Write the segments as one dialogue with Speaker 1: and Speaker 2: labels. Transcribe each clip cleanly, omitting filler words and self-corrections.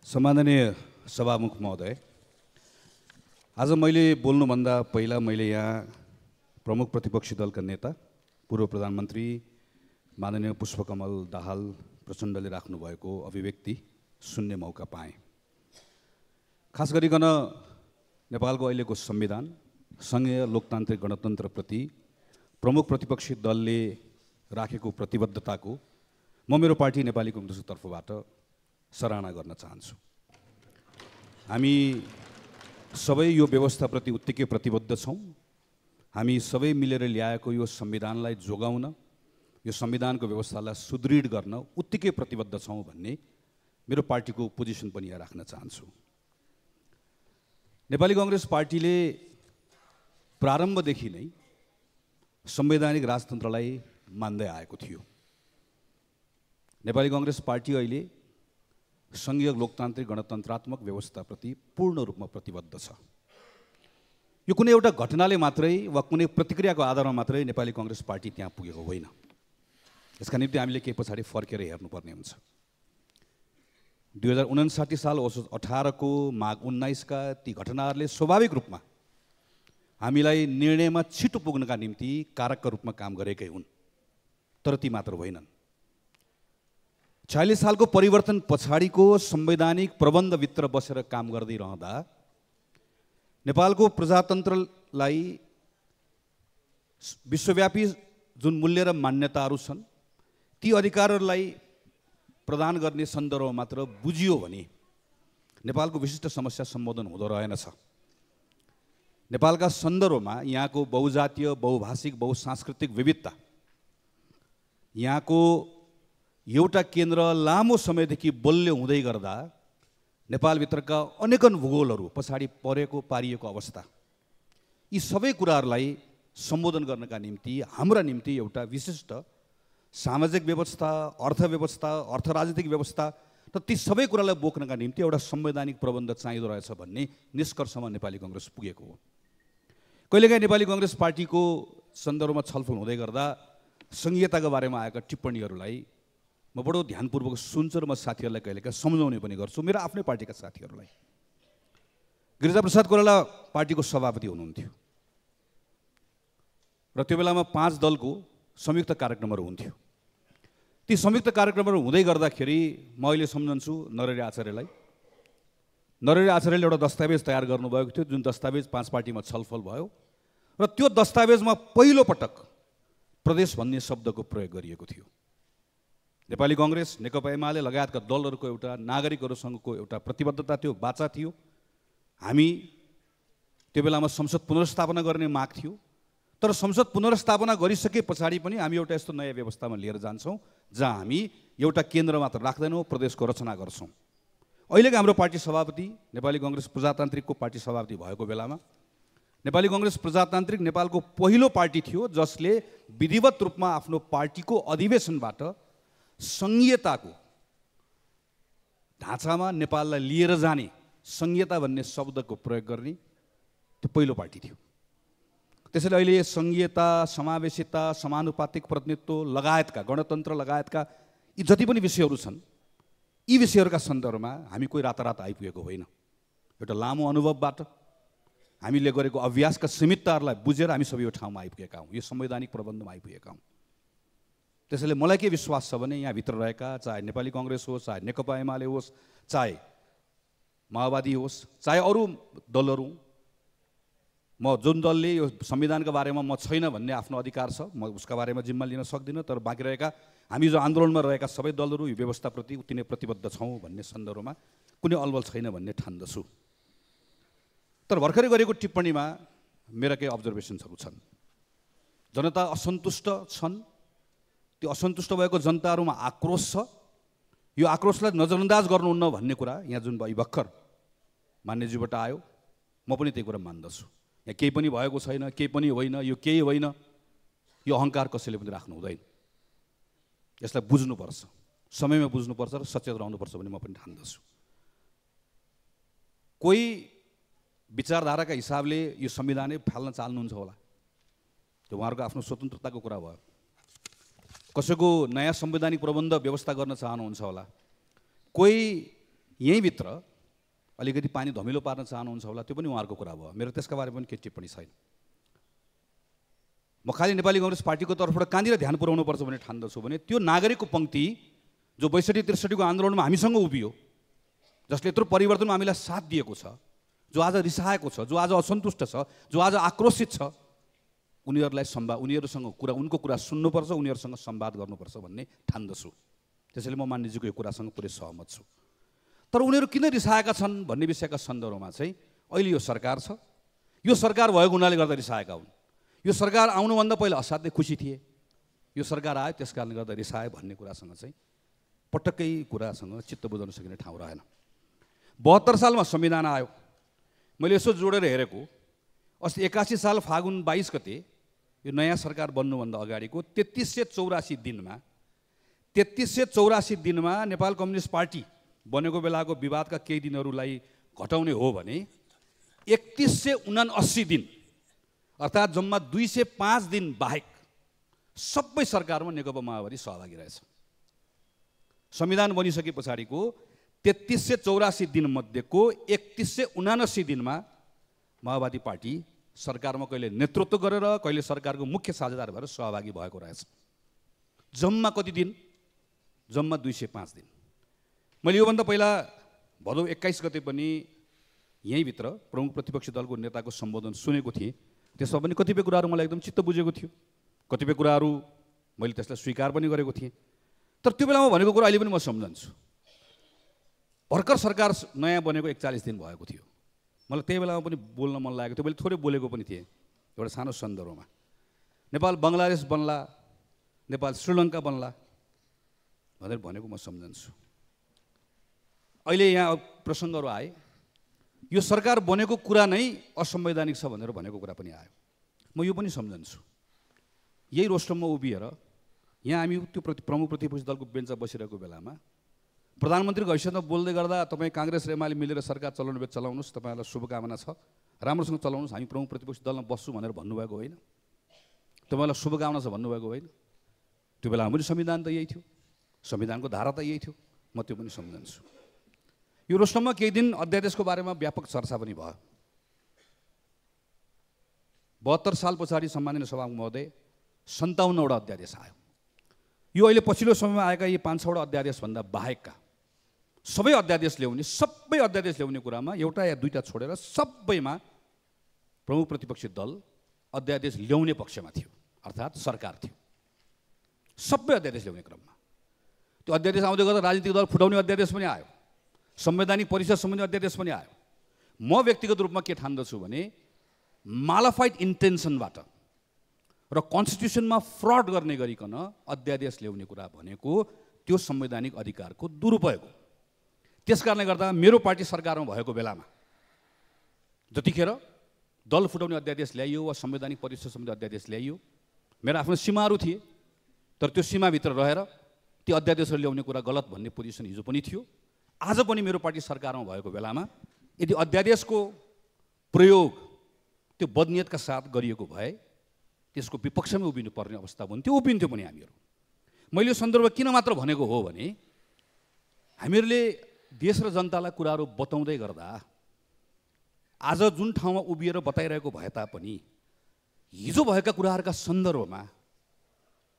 Speaker 1: सम्माननीय सभामुख महोदय, आज मैले बोल्नुभन्दा पहिला मैले यहाँ प्रमुख प्रतिपक्षी दलका नेता पूर्व प्रधानमन्त्री माननीय पुष्पकमल दाहाल प्रचण्डले राख्नुभएको अभिव्यक्ति सुन्ने मौका पाएँ। खास गरिकन नेपालको अहिलेको संविधान संघीय लोकतान्त्रिक गणतन्त्रप्रति प्रमुख प्रतिपक्षी दलले राखेको प्रतिबद्धताको म मेरो पार्टी नेपाली कांग्रेसको तर्फबाट सराहना गर्न चाहन्छु। हामी सबै यो व्यवस्थाप्रति उत्तिकै प्रतिबद्ध छौँ। हामी सबै मिलेर ल्याएको यो संविधानलाई जोगाउन, यो संविधानको व्यवस्थालाई सुदृढ गर्न उत्तिकै प्रतिबद्ध छौँ भन्ने मेरो पार्टीको पोजिसन पनि यहाँ राख्न चाहन्छु। नेपाली कांग्रेस पार्टीले प्रारम्भदेखि नै संवैधानिक राजतन्त्रलाई मान्दै आएको थियो। नेपाली कांग्रेस पार्टी अहिले संघीय लोकतान्त्रिक गणतन्त्रात्मक व्यवस्थाप्रति पूर्ण रूपमा प्रतिबद्ध छ। यो कुनै एउटा घटनाले मात्रै वा कुनै प्रतिक्रियाको आधारमा मात्रै नेपाली कांग्रेस पार्टी त्यहाँ पुगेको होइन। यसका निम्ति हामीले केही पछाडि फर्केर हेर्नुपर्ने हुन्छ। 2059 साल 18 को माघ 19 का ती घटनाहरूले स्वाभाविक रूपमा हामीलाई निर्णयमा छिटो पुग्नका निम्ति कारकका रूपमा काम गरेकै हुन्, तर ती मात्र होइनन्। 46 सालको परिवर्तन पछाडिको संवैधानिक प्रबन्धभित्र बसेर काम गर्दै रहँदा नेपालको प्रजातन्त्रलाई विश्वव्यापी जुन मूल्य र मान्यताहरू छन् ती अधिकारहरूलाई प्रदान गर्ने सन्दर्भमा मात्र बुझियो भने नेपालको विशिष्ट समस्या सम्बोधन हुँदो रहेनछ। नेपालका सन्दर्भमा यहाँको बहुजातीय, बहुभाषिक, बहुसांस्कृतिक विविधता, यहाँको एउटा केन्द्र लामो समयदेखि बलियो हुँदै गर्दा नेपालभित्रका अनेकन भूगोलहरू पछाडि पारिएको अवस्था, यी सबै कुराहरूलाई सम्बोधन गर्नका निम्ति हाम्रा निम्ति एउटा विशिष्ट सामाजिक व्यवस्था, अर्थव्यवस्था, अर्थराजनीतिक व्यवस्था र ती सबै कुरालाई बोक्नका निम्ति एउटा संवैधानिक प्रबन्ध चाहिँदो रहेछ भन्ने निष्कर्षमा नेपाली कांग्रेस पुगेको हो। कहिलेकाहीँ नेपाली कांग्रेस पार्टीको सन्दर्भमा छलफल हुँदै गर्दा संघीयताको बारेमा आएका टिप्पणीहरूलाई म बडो ध्यानपूर्वक सुन्छु र म साथीहरूलाई कहिलेकाहीँ सम्झाउने पनि गर्छु, मेरो आफ्नै पार्टीका साथीहरूलाई। गिरिजाप्रसाद कोइराला पार्टीको सभापति हुनुहुन्थ्यो र त्यो बेलामा 5 दलको संयुक्त कार्यक्रमहरू हुन्थ्यो। ती संयुक्त कार्यक्रमहरू हुँदै गर्दाखेरि म अहिले सम्झन्छु नरहरि आचार्यलाई। नरहरि आचार्यले एउटा दस्तावेज तयार गर्नुभएको थियो, जुन दस्तावेज 5 पार्टीमा छलफल भयो र त्यो दस्तावेजमा पहिलो पटक प्रदेश भन्ने शब्दको प्रयोग गरिएको थियो। नेपाली कांग्रेस, नेकपा एमाले लगायतका दलहरूको एउटा नागरिकहरूसँगको एउटा प्रतिबद्धता थियो, बाचा थियो। हामी त्यो बेलामा संसद पुनर्स्थापना गर्ने माग थियो, तर संसद पुनर्स्थापना गरिसके पछाडि पनि हामी एउटा यस्तो नयाँ व्यवस्थामा लिएर जान्छौँ जहाँ हामी एउटा केन्द्र मात्र राख्दैनौँ, प्रदेशको रचना गर्छौँ। अहिलेको हाम्रो पार्टी सभापति नेपाली कांग्रेस प्रजातान्त्रिकको पार्टी सभापति भएको बेलामा नेपाली कांग्रेस प्रजातान्त्रिक नेपालको पहिलो पार्टी थियो जसले विधिवत रूपमा आफ्नो पार्टीको अधिवेशनबाट संघीयताको ढाँचामा नेपाललाई लिएर जाने संघीयता भन्ने शब्दको प्रयोग गर्ने त्यो पहिलो पार्टी थियो। त्यसैले अहिले संघीयता, समावेशिता, समानुपातिक प्रतिनिधित्व लगायतका, गणतन्त्र लगायतका यी जति पनि विषयहरू छन्, यी विषयहरूका सन्दर्भमा हामी कोही रातारात आइपुगेको होइन। एउटा लामो अनुभवबाट हामीले गरेको अभ्यासका सीमितताहरूलाई बुझेर हामी सबै यो ठाउँमा आइपुगेका हौँ, यो संवैधानिक प्रबन्धमा आइपुगेका हौँ। त्यसैले मलाई के विश्वास छ भने यहाँभित्र रहेका चाहे नेपाली कांग्रेस होस्, चाहे नेकपा एमाले होस्, चाहे माओवादी होस्, चाहे अरू दलहरू, म जुन दलले यो संविधानका बारेमा म छैन भन्ने आफ्नो अधिकार छ, म उसका बारेमा जिम्मा लिन सक्दिनँ, तर बाँकी रहेका हामी जो आन्दोलनमा रहेका सबै दलहरू यो व्यवस्थाप्रति उति नै प्रतिबद्ध छौँ भन्ने सन्दर्भमा कुनै अलबल छैन भन्ने ठान्दछु। तर भर्खरै गरेको टिप्पणीमा मेरा केही अब्जर्भेसन्सहरू छन्। जनता असन्तुष्ट छन्, त्यो असन्तुष्ट भएको जनताहरूमा आक्रोश छ। यो आक्रोशलाई नजरअन्दाज गर्नुहुन्न भन्ने कुरा यहाँ जुन भर्खर मान्यज्यूबाट आयो, म पनि त्यही कुरा मान्दछु। यहाँ केही पनि भएको छैन, केही पनि होइन, यो केही होइन, यो अहङ्कार कसैले पनि राख्नु हुँदैन। यसलाई बुझ्नुपर्छ, समयमा बुझ्नुपर्छ र सचेत रहनुपर्छ भन्ने म पनि ठान्दछु। कोही विचारधाराका हिसाबले यो संविधानै फाल्न चाल्नुहुन्छ होला, त्यो उहाँहरूको आफ्नो स्वतन्त्रताको कुरा भयो। कसैको नयाँ संवैधानिक प्रबन्ध व्यवस्था गर्न चाहनुहुन्छ होला, कोही यहीँभित्र अलिकति पानी धमिलो पार्न चाहनुहुन्छ होला, त्यो पनि उहाँहरूको कुरा भयो। मेरो त्यसका बारेमा पनि केही टिप्पणी छैन। म खालि नेपाली कांग्रेस पार्टीको तर्फबाट कहाँनिर ध्यान पुर्याउनुपर्छ भन्ने ठान्दछु भने त्यो नागरिकको पङ्क्ति जो 62-63 को आन्दोलनमा हामीसँग उभियो, जसले यत्रो परिवर्तनमा हामीलाई साथ दिएको छ, जो आज रिसाएको छ, जो आज असन्तुष्ट छ, जो आज आक्रोशित छ, उनीहरूसँग कुरा, उनको कुरा सुन्नुपर्छ, उनीहरूसँग संवाद गर्नुपर्छ भन्ने ठान्दछु। त्यसैले म मान्यजीको यो कुरासँग पुरै सहमत छु। तर उनीहरू किन रिसाएका छन् भन्ने विषयका सन्दर्भमा चाहिँ अहिले यो सरकार छ, यो सरकार भएको हुनाले गर्दा रिसाएका हुन्। यो सरकार आउनुभन्दा पहिला असाध्यै खुसी थिए, यो सरकार आयो त्यस कारणले गर्दा रिसाए भन्ने कुरासँग चाहिँ पटक्कै कुरासँग चित्त बुझाउन सकिने ठाउँ रहेन। 72 सालमा संविधान आयो। मैले यसो जोडेर हेरेको, अस्ति 81 साल फागुन 22 गते यो नयाँ सरकार बन्नुभन्दा अगाडिको 3384 दिनमा 3384 दिनमा नेपाल कम्युनिस्ट पार्टी बनेको बेलाको विवादका केही दिनहरूलाई घटाउने हो भने 3179 दिन अर्थात् जम्मा 205 दिन बाहेक सबै सरकारमा नेकपा माओवादी सहभागी रहेछ। संविधान बनिसके पछाडिको 3384 दिन मध्येको 3179 दिनमा माओवादी पार्टी सरकारमा कहिले नेतृत्व गरेर कहिले सरकारको मुख्य साझेदार भएर सहभागी भएको रहेछ। जम्मा कति दिन? जम्मा 205 दिन। मैले योभन्दा पहिला भदौ 21 गते पनि यहीँभित्र प्रमुख प्रतिपक्षी दलको नेताको सम्बोधन सुनेको थिएँ। त्यसमा पनि कतिपय कुराहरू मलाई एकदम चित्त बुझेको थियो, कतिपय कुराहरू मैले त्यसलाई स्वीकार पनि गरेको थिएँ। तर त्यो बेलामा भनेको कुरा अहिले पनि म सम्झन्छु। भर्खर सरकार नयाँ बनेको 41 दिन भएको थियो। मलाई त्यही बेलामा पनि बोल्न मन लागेको थियो, मैले थोरै बोलेको पनि थिएँ एउटा सानो सन्दर्भमा। नेपाल बङ्गलादेश बन्ला, नेपाल श्रीलङ्का बन्ला भनेर भनेको म सम्झन्छु। अहिले यहाँ प्रसङ्गहरू आए, यो सरकार बनेको कुरा नै असंवैधानिक छ भनेर भनेको कुरा पनि आयो। म यो पनि सम्झन्छु। यही रोस्टममा उभिएर यहाँ हामी त्यो प्रमुख प्रतिपक्षी दलको बेन्चमा बसिरहेको बेलामा प्रधानमन्त्रीको हैसियतमा बोल्दै गर्दा तपाईँ काङ्ग्रेस र एमाले मिलेर सरकार चलाउनु भए चलाउनुहोस्, तपाईँहरूलाई शुभकामना छ, राम्रोसँग चलाउनुहोस्, हामी प्रमुख प्रतिपक्षी दलमा बस्छौँ भनेर भन्नुभएको होइन? तपाईँलाई शुभकामना छ भन्नुभएको होइन? त्यो बेलामा पनि संविधान त यही थियो, संविधानको धारा त यही थियो। म त्यो पनि सम्झन्छु। यो रोस्टममा केही दिन अध्यादेशको बारेमा व्यापक चर्चा पनि भयो। 72 साल पछाडि सम्माननीय सभामुख महोदय 57 वटा अध्यादेश आयो। यो अहिले पछिल्लो समयमा आएका यी 5-6 वटा अध्यादेशभन्दा बाहेकका सबै अध्यादेश ल्याउने कुरामा एउटा या दुईटा छोडेर सबैमा प्रमुख प्रतिपक्षी दल अध्यादेश ल्याउने पक्षमा थियो, अर्थात् सरकार थियो। सबै अध्यादेश ल्याउने क्रममा त्यो अध्यादेश आउँदै गर्दा राजनीतिक दल फुटाउने अध्यादेश पनि आयो, संवैधानिक परिषद सम्बन्धी अध्यादेश पनि आयो। म व्यक्तिगत रूपमा के ठान्दछु भने मालाफाइड इन्टेन्सनबाट र कन्स्टिट्युसनमा फ्रड गर्ने गरिकन अध्यादेश ल्याउने कुरा भनेको त्यो संवैधानिक अधिकारको दुरुपयोग हो। त्यसकारणले गर्दा मेरो पार्टी सरकारमा भएको बेलामा जतिखेर दल फुटाउने अध्यादेश ल्याइयो वा संवैधानिक परिषद सम्बन्धी अध्यादेश ल्याइयो, मेरा आफ्नो सीमाहरू थिए, तर त्यो सीमाभित्र रहेर त्यो अध्यादेशहरू ल्याउने कुरा गलत भन्ने पोजिसन हिजो पनि थियो। आज पनि मेरो पार्टी सरकारमा भएको बेलामा यदि अध्यादेशको प्रयोग त्यो बदनियतका साथ गरिएको भए त्यसको विपक्षमै उभिनु पर्ने अवस्था हुन्थ्यो, उभिन्थ्यो पनि हामीहरू। मैले यो सन्दर्भ किन मात्र भनेको हो भने हामीहरूले देश र जनतालाई कुराहरू बताउँदै गर्दा आज जुन ठाउँमा उभिएर बताइरहेको भए तापनि हिजो भएका कुराहरूका सन्दर्भमा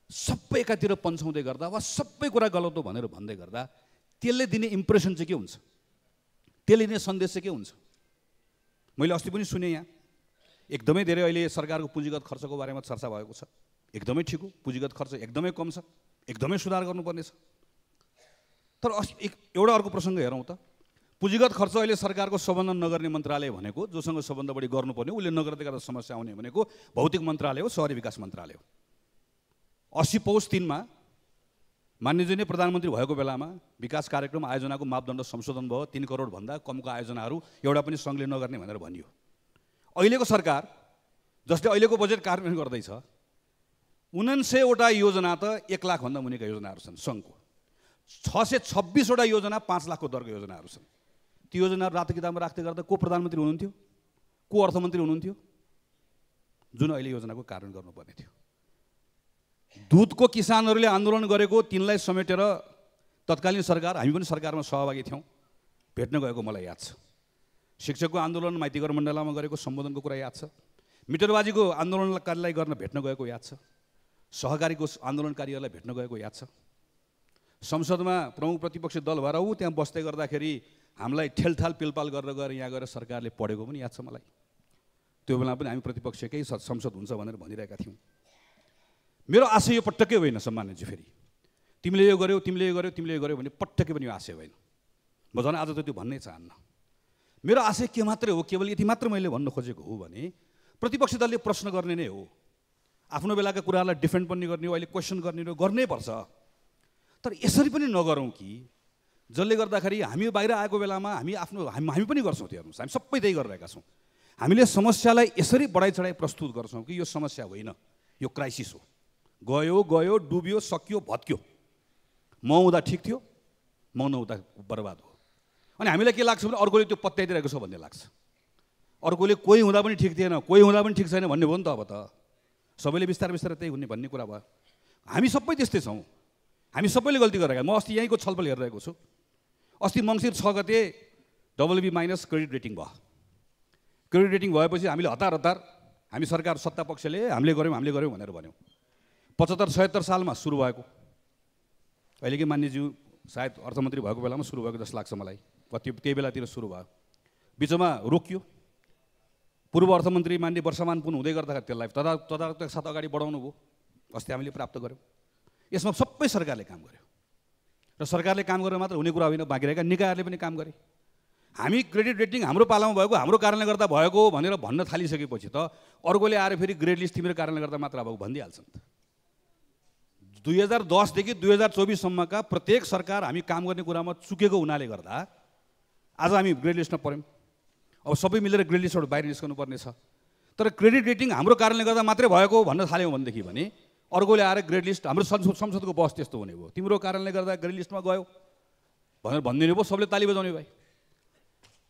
Speaker 1: सबै एकातिर पन्छाउँदै गर्दा वा सबै कुरा गलत हो भनेर भन्दै गर्दा त्यसले दिने इम्प्रेसन चाहिँ के हुन्छ, त्यसले दिने सन्देश चाहिँ के हुन्छ? मैले अस्ति पनि सुने, यहाँ एकदमै धेरै अहिले सरकारको पुँजीगत खर्चको बारेमा चर्चा भएको छ। एकदमै ठिक हो, पुँजीगत खर्च एकदमै कम छ, एकदमै सुधार गर्नुपर्ने छ। तर एउटा अर्को प्रसङ्ग हेरौँ त, पुँजीगत खर्च अहिले सरकारको सम्बन्धन नगर्ने मन्त्रालय भनेको, जोसँग सबभन्दा बढी गर्नुपर्ने उसले नगर्दै गर्दा समस्या आउने भनेको भौतिक मन्त्रालय हो, शहरी विकास मन्त्रालय हो। 80 पौष 3 मा मान्यजी नै प्रधानमन्त्री भएको बेलामा विकास कार्यक्रम आयोजनाको मापदण्ड संशोधन भयो। 3 करोडभन्दा कमको आयोजनाहरू एउटा पनि सङ्घले नगर्ने भनेर भनियो। अहिलेको सरकार जसले अहिलेको बजेट कार्यान्वयन गर्दैछ 79 वटा योजना त 1 लाखभन्दा मुनिका योजनाहरू छन् सङ्घको, 626 वटा योजना 5 लाखको दरको योजनाहरू छन्। त्यो योजनाहरू रातो किताबमा राख्दै गर्दा को प्रधानमन्त्री हुनुहुन्थ्यो, को अर्थमन्त्री हुनुहुन्थ्यो जुन अहिले योजनाको कार्यान्वयन गर्नुपर्ने थियो? दुधको किसानहरूले आन्दोलन गरेको तिनलाई समेटेर तत्कालीन सरकार, हामी पनि सरकारमा सहभागी थियौँ, भेट्न गएको मलाई याद छ। शिक्षकको आन्दोलन माइतीघर मण्डलामा गरेको सम्बोधनको कुरा याद छ। मिटरबाजीको आन्दोलनकारीलाई गर्न भेट्न गएको याद छ। सहकारीको आन्दोलनकारीहरूलाई भेट्न गएको याद छ। संसदमा प्रमुख प्रतिपक्षी दल भएर त्यहाँ बस्दै गर्दाखेरि हामीलाई ठेलठाल पिलपाल गरेर गएर यहाँ गएर सरकारले पढेको पनि याद छ मलाई। त्यो बेला पनि हामी प्रतिपक्षकै संसद हुन्छ भनेर भनिरहेका थियौँ। मेरो आशय यो पटक्कै होइन सम्मानजी, फेरि तिमीले यो गर्यौ तिमीले यो गर्यौ तिमीले यो गर्यौ भने पटक्कै पनि यो आशय होइन। म झन् आज त त्यो भन्नै चाहन्न। मेरो आशय के मात्रै हो, केवल यति मात्र मैले भन्न खोजेको हो भने प्रतिपक्षी दलले प्रश्न गर्ने नै हो, आफ्नो बेलाका कुराहरूलाई डिफेन्ड पनि गर्ने हो, अहिले क्वेसन गर्ने हो, गर्नै पर्छ। तर यसरी पनि नगरौँ कि जसले गर्दाखेरि हामी बाहिर आएको बेलामा हामी पनि गर्छौँ त्यो हेर्नुहोस्, हामी सबै त्यही गरिरहेका छौँ। हामीले समस्यालाई यसरी बढाइ चढाइ प्रस्तुत गर्छौँ कि यो समस्या होइन, यो क्राइसिस हो, गयो गयो डुब्यो सकियो भत्क्यो, म हुँदा ठिक थियो म नहुँदा बर्बाद हो। अनि हामीलाई के लाग्छ भने अर्कोले त्यो पत्याइदिरहेको छ भन्ने लाग्छ। अर्कोले कोही हुँदा पनि ठिक थिएन, कोही हुँदा पनि ठिक छैन भन्ने भयो नि त। अब त सबैले बिस्तारै बिस्तारै त्यही हुने भन्ने कुरा भयो। हामी सबै त्यस्तै छौँ, हामी सबैले गल्ती गरेका। म अस्ति यहीँको छलफल हेरिरहेको छु। अस्ति मङ्सिर 6 गते BB- क्रेडिट रेटिङ भयो। क्रेडिट रेटिङ भएपछि हामीले हतार हामी सरकार सत्ता पक्षले हामीले गऱ्यौँ भनेर भन्यौँ। 75-76 सालमा सुरु भएको, अहिलेकै मान्यज्यू सायद अर्थमन्त्री भएको बेलामा सुरु भएको जस्तो लाग्छ मलाई, त्यही बेलातिर सुरु भयो, बिचमा रोकियो। पूर्व अर्थमन्त्री मान्य वर्षमान पुन हुँदै गर्दाखेरि त्यसलाई तदारकका साथ अगाडि बढाउनु भयो। अस्ति हामीले प्राप्त गऱ्यौँ। यसमा सबै सरकारले काम गर्यो र सरकारले काम गरेर मात्र हुने कुरा होइन, बाँकी रहेका निकायहरूले पनि काम गरे। हामी क्रेडिट रेटिङ हाम्रो पालामा भएको, हाम्रो कारणले गर्दा भएको भनेर भन्न थालिसकेपछि त अर्कोले आएर फेरि ग्रेड लिस्ट तिम्रो कारणले गर्दा मात्र भएको भनिदिइहाल्छ नि त। 2010 देखि 2024 सम्मका प्रत्येक सरकार हामी काम गर्ने कुरामा चुकेको हुनाले गर्दा आज हामी ग्रेड लिस्टमा पऱ्यौँ। अब सबै मिलेर ग्रेड लिस्टबाट बाहिर निस्कनु पर्ने छ। तर क्रेडिट रेटिङ हाम्रो कारणले गर्दा मात्रै भएको भन्न थाल्यौँ भनेदेखि भने अर्कोले आएर ग्रेड लिस्ट, हाम्रो संसदको बस त्यस्तो हुने भयो, तिम्रो कारणले गर्दा ग्रेड लिस्टमा गयो भनेर भनिदिनु भयो, सबले ताली बजाउने भयो।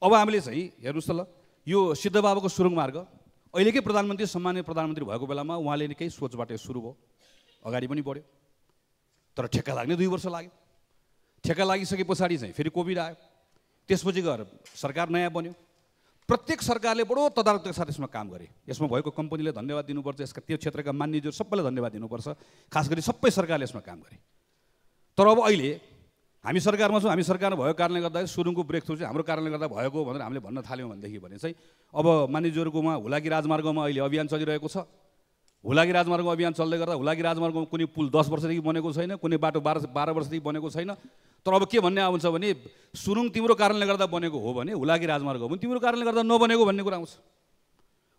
Speaker 1: अब हामीले चाहिँ हेर्नुहोस् त ल, यो सिद्धबाबाको सुरुङ मार्ग अहिलेकै प्रधानमन्त्री सम्मानीय प्रधानमन्त्री भएको बेलामा उहाँले नै केही सोचबाट सुरु भयो, अगाडि पनि बढ्यो। तर ठेक्का लाग्ने 2 वर्ष लाग्यो। ठेक्का लागिसके पछाडि चाहिँ फेरि कोभिड आयो, त्यसपछि गएर सरकार नयाँ बन्यो। प्रत्येक सरकारले बडो तदारकका साथ यसमा काम गरे। यसमा भएको कम्पनीले धन्यवाद दिनुपर्छ, यसका त्यो क्षेत्रका मान्यज्यू सबैलाई धन्यवाद दिनुपर्छ, खास गरी सबै सरकारले यसमा काम गरे। तर अब अहिले हामी सरकारमा छौँ, हामी सरकारमा भएको कारणले गर्दा सुरुङको ब्रेक थ्रु चाहिँ हाम्रो कारणले गर्दा भएको भनेर हामीले भन्न थाल्यौँ भनेदेखि भने चाहिँ अब मान्यज्यूहरूकोमा हुलाकी राजमार्गमा अहिले अभियान चलिरहेको छ। हुलाकी राजमार्गमा अभियान चल्दै गर्दा हुलाकी राजमार्गमा कुनै पुल 10 वर्षदेखि बनेको छैन, कुनै बाटो 12 वर्षदेखि बनेको छैन। तर अब के भन्ने आउँछ भने सुरुङ तिम्रो कारणले गर्दा बनेको हो भने हुलाकी राजमार्ग पनि तिम्रो कारणले गर्दा नबनेको भन्ने कुरा आउँछ।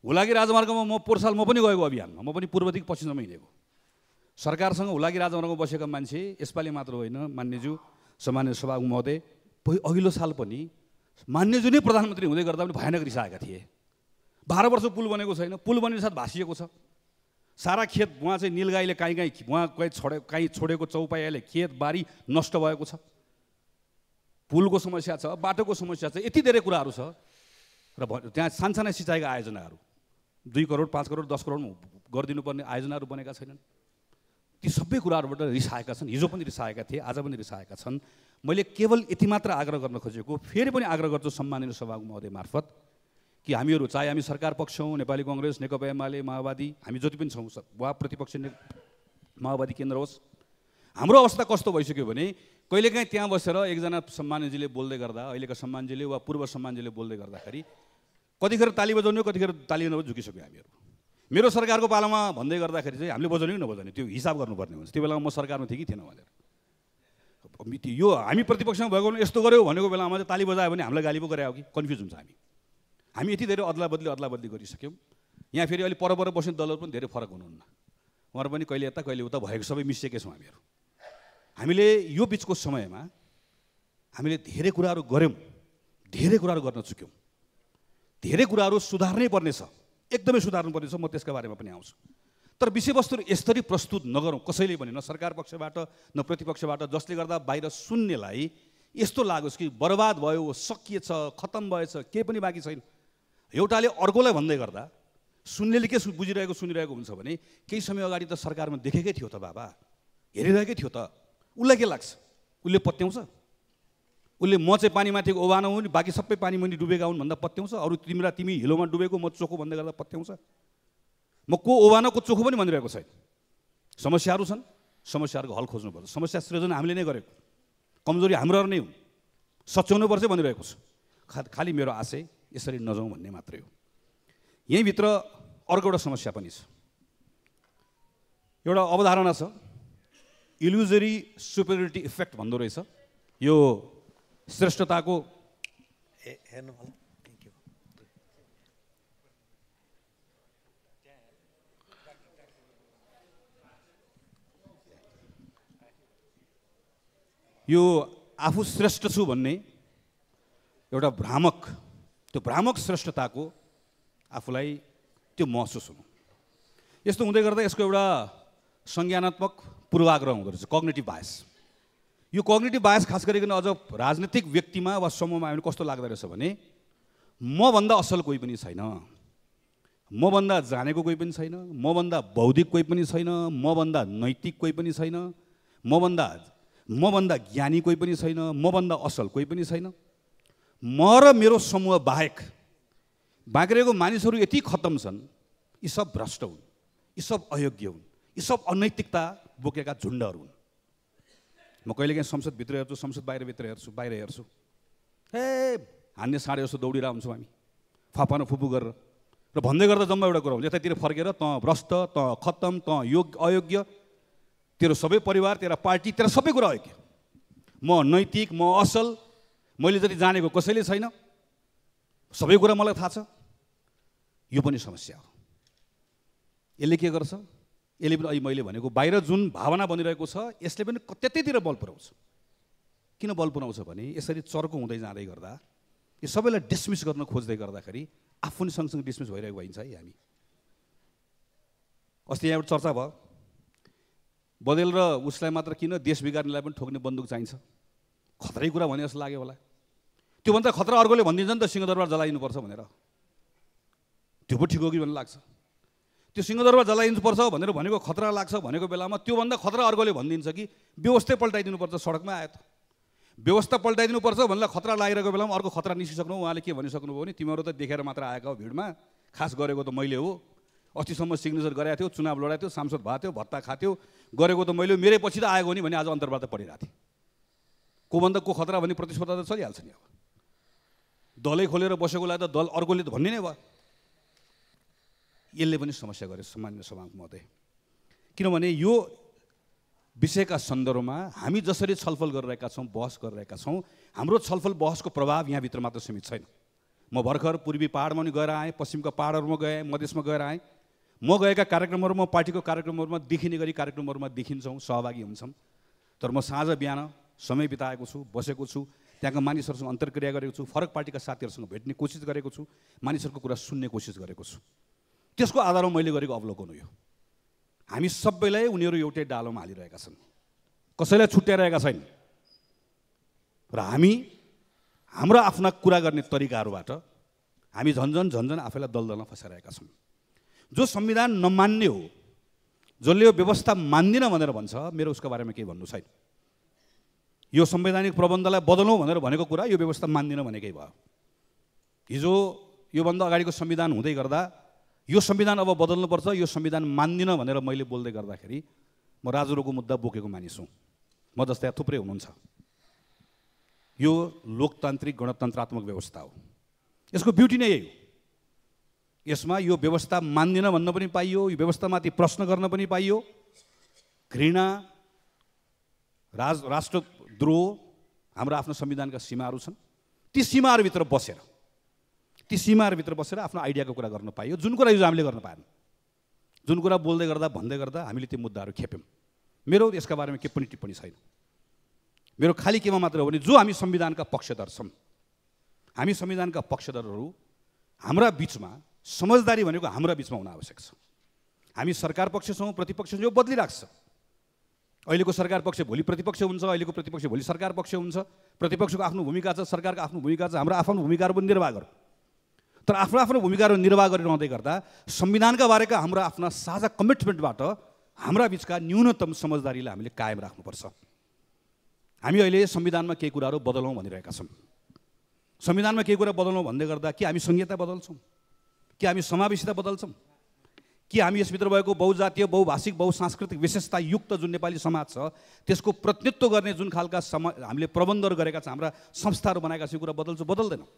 Speaker 1: हुलाकी राजमार्गमा पोहोर साल म पनि गएको अभियानमा, म पनि पूर्वदेखि पश्चिमसम्म हिँडेको। सरकारसँग हुलाकी राजमार्गमा बसेका मान्छे यसपालि मात्र होइन, मान्यज्यू सम्मान्य सभामुख महोदय अघिल्लो साल पनि मान्यज्यू नै प्रधानमन्त्री हुँदै गर्दा पनि भयानक रिसाएका थिए। 12 वर्ष पुल बनेको छैन, पुल बनिने साथ भाँसिएको छ। सारा खेत उहाँ चाहिँ नीलगाईले काहीँ छोडेको चौपायाले खेत बारी नष्ट भएको छ। पुलको समस्या छ, बाटोको समस्या छ, यति धेरै कुराहरू छ। र त्यहाँ सानसाना सिँचाइका आयोजनाहरू 2 करोड 5 करोड 10 करोड गरिदिनु पर्ने आयोजनाहरू बनेका छैनन्। ती सबै कुराहरूबाट रिसाएका छन्, हिजो पनि रिसाएका थिए, आज पनि रिसाएका छन्। मैले केवल यति मात्र आग्रह गर्न खोजेको, फेरि पनि आग्रह गर्छु सम्माननीय सभामुख महोदय मार्फत कि हामीहरू चाहे हामी सरकार पक्ष हौँ, नेपाली कङ्ग्रेस, नेकपा एमाले, माओवादी, हामी जति पनि छौँ वा प्रतिपक्ष माओवादी केन्द्र होस्, हाम्रो अवस्था कस्तो भइसक्यो भने कहिलेकाहीँ त्यहाँ बसेर एकजना सम्मानजीले बोल्दै गर्दा, अहिलेका सम्मानजीले वा पूर्व सम्मानजीले बोल्दै गर्दाखेरि कतिखेर ताली बजाउने, कतिखेर ताली झुकिसक्यो हामीहरू। मेरो सरकारको पालामा भन्दै गर्दाखेरि चाहिँ हामीले बजाउने कि नबजाउने त्यो हिसाब गर्नुपर्ने हुन्छ। त्यो बेलामा म सरकारमा थिएँ कि थिएन भनेर, यो हामी प्रतिपक्षमा भएको यस्तो गऱ्यो भनेको बेलामा चाहिँ ताली बजायो भने हामीलाई गाली पो गरे हो कि कन्फ्युज हुन्छ। हामी यति धेरै अदला बदली गरिसक्यौँ। यहाँ फेरि अहिले पर बस्ने दलहरू पनि धेरै फरक हुनुहुन्न, उहाँहरू पनि कहिले यता कहिले उता भएको सबै मिसिएकै छौँ हामीहरू। हामीले यो बिचको समयमा हामीले धेरै कुराहरू गऱ्यौँ, धेरै कुराहरू गर्न चुक्यौँ, धेरै कुराहरू सुधार्नै पर्नेछ, एकदमै सुधार्नु पर्नेछ। म त्यसका बारेमा पनि आउँछु। तर विषयवस्तु यसरी प्रस्तुत नगरौँ कसैले पनि, न सरकार पक्षबाट न प्रतिपक्षबाट, जसले गर्दा बाहिर सुन्नेलाई यस्तो लागोस् कि बर्बाद भयो, सकिएछ, खत्तम भएछ, केही पनि बाँकी छैन। एउटाले अर्कोलाई भन्दै गर्दा सुन्नेले के बुझिरहेको सुनिरहेको हुन्छ भने केही समय अगाडि त सरकारमा देखेकै थियो त बाबा, हेरिरहेकै थियो त, उसलाई के लाग्छ, उसले पत्याउँछ। उसले म चाहिँ पानीमाथि ओभानो हुन्, बाँकी सबै पानी मुनि डुबेका हुन् भन्दा पत्याउँछ। अरू तिमी हिलोमा डुबेको, म चोखो भन्दै गर्दा पत्याउँछ। म को ओभानो को चोखो पनि भनिरहेको छैन। समस्याहरू छन्, समस्याहरूको हल खोज्नुपर्छ। समस्या सृजना हामीले नै गरेको, कमजोरी हाम्रो नै हुन्, सच्याउनुपर्छ भनिरहेको छु। खालि मेरो आशय यसरी नजाउँ भन्ने मात्रै हो। यहीँभित्र अर्को एउटा समस्या पनि छ। एउटा अवधारणा छ, इल्युजरी सुपेरियोरिटी इफेक्ट भन्दो रहेछ। यो श्रेष्ठताको
Speaker 2: हेर्नु होला।
Speaker 1: यो आफू श्रेष्ठ छु भन्ने एउटा भ्रामक, त्यो भ्रामक श्रेष्ठताको आफूलाई त्यो महसुस हुनु, यस्तो हुँदै गर्दा यसको एउटा संज्ञानात्मक पूर्वाग्रह हुँदो रहेछ, कग्निटिभ बायस। यो कग्निटिभ बायस खास गरिकन अझ राजनीतिक व्यक्तिमा वा समूहमा हामीले कस्तो लाग्दो रहेछ भने मभन्दा असल कोही पनि छैन, मभन्दा जानेको कोही पनि छैन, मभन्दा बौद्धिक कोही पनि छैन, मभन्दा नैतिक कोही पनि छैन, मभन्दा ज्ञानी कोही पनि छैन, मभन्दा असल कोही पनि छैन। म र मेरो समूह बाहेक बाँकी रहेको मानिसहरू यति खत्तम छन्, यी सब भ्रष्ट हुन्, यी सब अयोग्य हुन्, यी सब अनैतिकता बोकेका झुन्डहरू हुन्। म कहिलेकाहीँ संसदभित्र हेर्छु, संसद बाहिर हेर्छु, हे हान्ने साँडे जस्तो दौडिरहेको हुन्छौँ हामी, फापानो फुपू गरेर। र भन्दै गर्दा जम्मा एउटा कुरा हुन्छ, यतातिर फर्केर त भ्रष्ट, त खत्तम, त अयोग्य, तेरो सबै परिवार, तेरा पार्टी, तेरा सबै कुरा अयोग्य, म नैतिक, म असल, मैले जति जानेको कसैले छैन, सबै कुरा मलाई थाहा छ। यो पनि समस्या हो। यसले के गर्छ, यसले पनि अहिले मैले भनेको बाहिर जुन भावना बनिरहेको छ यसले पनि त्यतैतिर बल पुऱ्याउँछ। किन बल पुऱ्याउँछ भने यसरी चर्को हुँदै जाँदै गर्दा यो सबैलाई डिसमिस गर्न खोज्दै गर्दाखेरि आफू पनि सँगसँगै डिसमिस भइरहेको भइन्छ है हामी। अस्ति यहाँ एउटा चर्चा भयो, बदेल र उसलाई मात्र किन देश बिगार्नेलाई पनि ठोक्ने बन्दुक चाहिन्छ, खतरै कुरा भने जस्तो लाग्यो होला। त्योभन्दा खतरा अर्कोले भनिदिन्छ नि त सिंहदरबार जलाइनुपर्छ भनेर, त्यो पो ठिक हो कि भन्ने लाग्छ। त्यो सिंहदरबार जलाइनुपर्छ भनेर भनेको खतरा लाग्छ भनेको बेलामा त्योभन्दा खतरा अर्कोले भनिदिन्छ कि व्यवस्था पल्टाइदिनुपर्छ, सडकमा आयो त व्यवस्था पल्टाइदिनुपर्छ भनेर खतरा लागिरहेको बेलामा अर्को खतरा निस्किसक्नु। उहाँले के भनिसक्नुभयो भने तिमीहरू त देखेर मात्र आएका हो, भिडमा खास गरेको त मैले हो, अस्तिसम्म सिग्नेचर गरेको थियो, चुनाव लडाएको थियो, सांसद भएको थियो, भत्ता खाथ्यो, गरेको त मैले, मेरै पछि त आएको नि भने आज अन्तर्वार्ता पढिरहेको थिएँ। कोभन्दा को खतरा भन्ने प्रतिस्पर्धा त चलिहाल्छ नि। अब दलै खोलेर बसेकोलाई त दल अर्कोले त भन्ने नै भयो। यसले पनि समस्या गरे सामान्य सभाको मते, किनभने यो विषयका सन्दर्भमा हामी जसरी छलफल गरिरहेका छौँ, बहस गरिरहेका छौँ, हाम्रो छलफल बहसको प्रभाव यहाँभित्र मात्र सीमित छैन। म भर्खर पूर्वी पहाडमा पनि गएर आएँ, पश्चिमका पहाडहरूमा गएँ, मधेसमा गएर आएँ। म गएका कार्यक्रमहरूमा, पार्टीको कार्यक्रमहरूमा देखिने गरी कार्यक्रमहरूमा देखिन्छौँ, सहभागी हुन्छौँ। तर म साँझ बिहान समय बिताएको छु, बसेको छु, त्यहाँका मानिसहरूसँग अन्तर्क्रिया गरेको छु, फरक पार्टीका साथीहरूसँग भेट्ने कोसिस गरेको छु, मानिसहरूको कुरा सुन्ने कोसिस गरेको छु। त्यसको आधारमा मैले गरेको अवलोकन हो यो। हामी सबैलाई उनीहरू एउटै डालोमा हालिरहेका छन्, कसैलाई छुट्याइरहेका छैन। र हाम्रो आफ्ना कुरा गर्ने तरिकाहरूबाट हामी झन्झन आफैलाई दलदलमा फसाइरहेका छौँ। जो संविधान नमान्ने हो, जसले यो व्यवस्था मान्दिनँ भनेर भन्छ, मेरो उसको बारेमा केही भन्नु छैन। यो संवैधानिक प्रबन्धलाई बदलौँ भनेर भनेको कुरा यो व्यवस्था मान्दिनँ भनेकै भयो। हिजो योभन्दा अगाडिको संविधान हुँदै गर्दा यो संविधान अब बदल्नुपर्छ, यो संविधान मान्दिनँ भनेर मैले बोल्दै गर्दाखेरि म राजुरोको मुद्दा बोकेको मानिस हुँ। म जस्तै थुप्रै हुनुहुन्छ। यो लोकतान्त्रिक गणतन्त्रात्मक व्यवस्था हो, यसको ब्युटी नै यही हो। यसमा यो व्यवस्था मान्दिनँ भन्न पनि पाइयो, यो व्यवस्थामाथि प्रश्न गर्न पनि पाइयो। घृणा, राष्ट्रद्रोह, हाम्रो आफ्नो संविधानका सीमाहरू छन्, ती सीमाहरूभित्र बसेर आफ्नो आइडियाको कुरा गर्न पाइयो, जुन कुरा हिजो हामीले गर्न पाएन। जुन कुरा बोल्दै गर्दा भन्दै गर्दा हामीले त्यो मुद्दाहरू खेप्यौँ। मेरो यसका बारेमा केही पनि टिप्पणी छैन। मेरो खालि केमा मात्र हो भने जो हामी संविधानका पक्षधर छौँ, हामी संविधानका पक्षधरहरू, हाम्रा बिचमा समझदारी भनेको हाम्रा बिचमा हुन आवश्यक छ। हामी सरकार पक्ष छौँ, प्रतिपक्ष छौँ, यो बदलिरहेको छ। अहिलेको सरकार पक्ष भोलि प्रतिपक्ष हुन्छ, अहिलेको प्रतिपक्ष भोलि सरकार पक्ष हुन्छ। प्रतिपक्षको आफ्नो भूमिका छ, सरकारको आफ्नो भूमिका छ, हाम्रो आफ्नो भूमिकाहरू पनि निर्वाह गर्छ। तर आफ्नो आफ्नो भूमिकाहरू निर्वाह गरिरहँदै गर्दा संविधानका बारेका हाम्रा आफ्ना साझा कमिटमेन्टबाट हाम्रा बिचका न्यूनतम समझदारीलाई हामीले कायम राख्नुपर्छ। हामी अहिले संविधानमा केही कुराहरू बदलौँ भनिरहेका छौँ। संविधानमा केही कुरा बदलौँ भन्दै गर्दा के हामी संहिता बदल्छौँ, के हामी समावेशिता बदल्छौँ, कि हामी यसभित्र भएको बहुजातीय बहुभाषिक बहुसांस्कृतिक विशेषता युक्त जुन नेपाली समाज छ त्यसको प्रतिनिधित्व गर्ने जुन खालका हामीले प्रबन्धहरू गरेका छौँ, हाम्रा संस्थाहरू बनाएका छौँ, कुरा बदल्छौँ बदल्दैनौँ।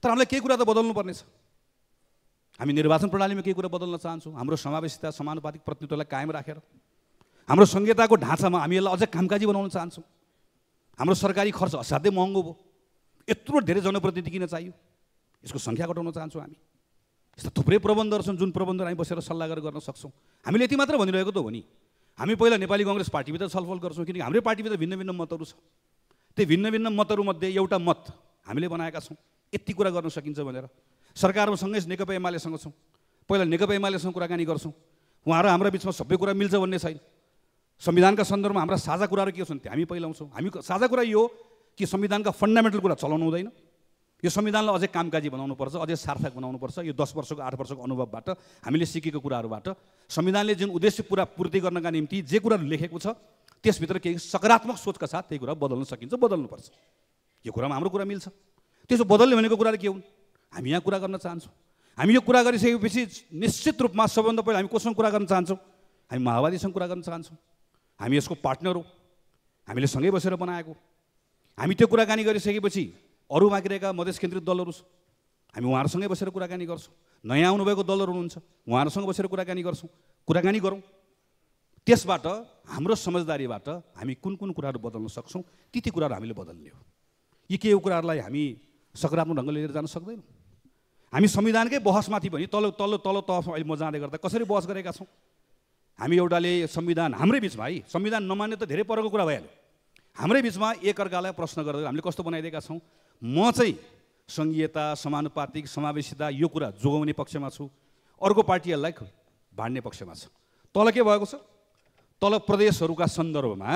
Speaker 1: तर हामीलाई केही कुरा त बदल्नु पर्नेछ। हामी निर्वाचन प्रणालीमा केही कुरा बदल्न चाहन्छौँ, हाम्रो समावेशिता समानुपातिक प्रतिनिधित्वलाई कायम राखेर। हाम्रो संहिताको ढाँचामा हामी यसलाई अझै कामकाजी बनाउन चाहन्छौँ। हाम्रो सरकारी खर्च असाध्यै महँगो भयो, यत्रो धेरै जनप्रतिनिधि किन चाहियो, यसको सङ्ख्या घटाउन चाहन्छौँ हामी। यस्ता थुप्रै प्रबन्धहरू छन् जुन प्रबन्धहरू हामी बसेर सल्लाह गरेर गर्न सक्छौँ। हामीले यति मात्र भनिरहेको त हो नि, हामी पहिला नेपाली काङ्ग्रेस पार्टीभित्र छलफल गर्छौँ, किनकि हाम्रै पार्टीभित्र भिन्न भिन्न मतहरू छ। त्यो भिन्न भिन्न मतहरूमध्ये एउटा मत हामीले बनाएका छौँ, यति कुरा गर्न सकिन्छ भनेर। सरकारमा सँगै नेकपा एमालेसँग छौँ, पहिला नेकपा एमालेसँग कुराकानी गर्छौँ, उहाँहरू हाम्रा बिचमा सबै कुरा मिल्छ भन्ने छैन। संविधानका सन्दर्भमा हाम्रा साझा कुराहरू के छन् त्यो हामी पहिलाउँछौँ। हामी साझा कुरा यो हो कि संविधानका फन्डामेन्टल कुरा चलाउनु हुँदैन, यो संविधानलाई अझै कामकाजी बनाउनुपर्छ, अझै सार्थक बनाउनुपर्छ। यो 10 वर्षको 8 वर्षको अनुभवबाट हामीले सिकेको कुराहरूबाट संविधानले जुन उद्देश्य पूर्ति गर्नका निम्ति जे कुराहरू लेखेको छ त्यसभित्र केही सकारात्मक सोचका साथ त्यही कुरा बदल्न सकिन्छ, बदल्नुपर्छ। यो कुरामा हाम्रो कुरा मिल्छ। त्यसो बदल्ने भनेको कुराहरू के हुन्, हामी यहाँ कुरा गर्न चाहन्छौँ। हामी यो कुरा गरिसकेपछि निश्चित रूपमा सबभन्दा पहिला हामी कोसँग कुरा गर्न चाहन्छौँ, हामी माओवादीसँग कुरा गर्न चाहन्छौँ। हामी यसको पार्टनर हो, हामीले सँगै बसेर बनाएको। हामी त्यो कुराकानी गरिसकेपछि अरू बाँकी रहेका मधेस केन्द्रित दलहरू छ, हामी उहाँहरूसँगै बसेर कुराकानी गर्छौँ। नयाँ आउनुभएको दलहरू हुनुहुन्छ, उहाँहरूसँग बसेर कुराकानी गर्छौँ, कुराकानी गरौँ। त्यसबाट हाम्रो समझदारीबाट हामी कुन कुन कुराहरू बदल्न सक्छौँ ती कुराहरू हामीले बदल्ने हो। यी केही कुराहरूलाई हामी सकारात्मक ढङ्गले लिएर जान सक्दैनौँ। हामी संविधानकै बहसमाथि पनि तल्लो तल्लो तल्लो तहमा अहिले म जाँदै गर्दा कसरी बहस गरेका छौँ। हामी एउटाले संविधान हाम्रै बिचमा है, संविधान नमान्ने त धेरै परको कुरा भइहाल्यो। हाम्रै बिचमा एकअर्कालाई प्रश्न गर्दै हामीले कस्तो बनाइदिएका छौँ, म चाहिँ सङ्घीयता समानुपातिक समावेशिता यो कुरा जोगाउने पक्षमा छु, अर्को पार्टीहरूलाई भाड्ने पक्षमा छ। तल के भएको छ, तल प्रदेशहरूका सन्दर्भमा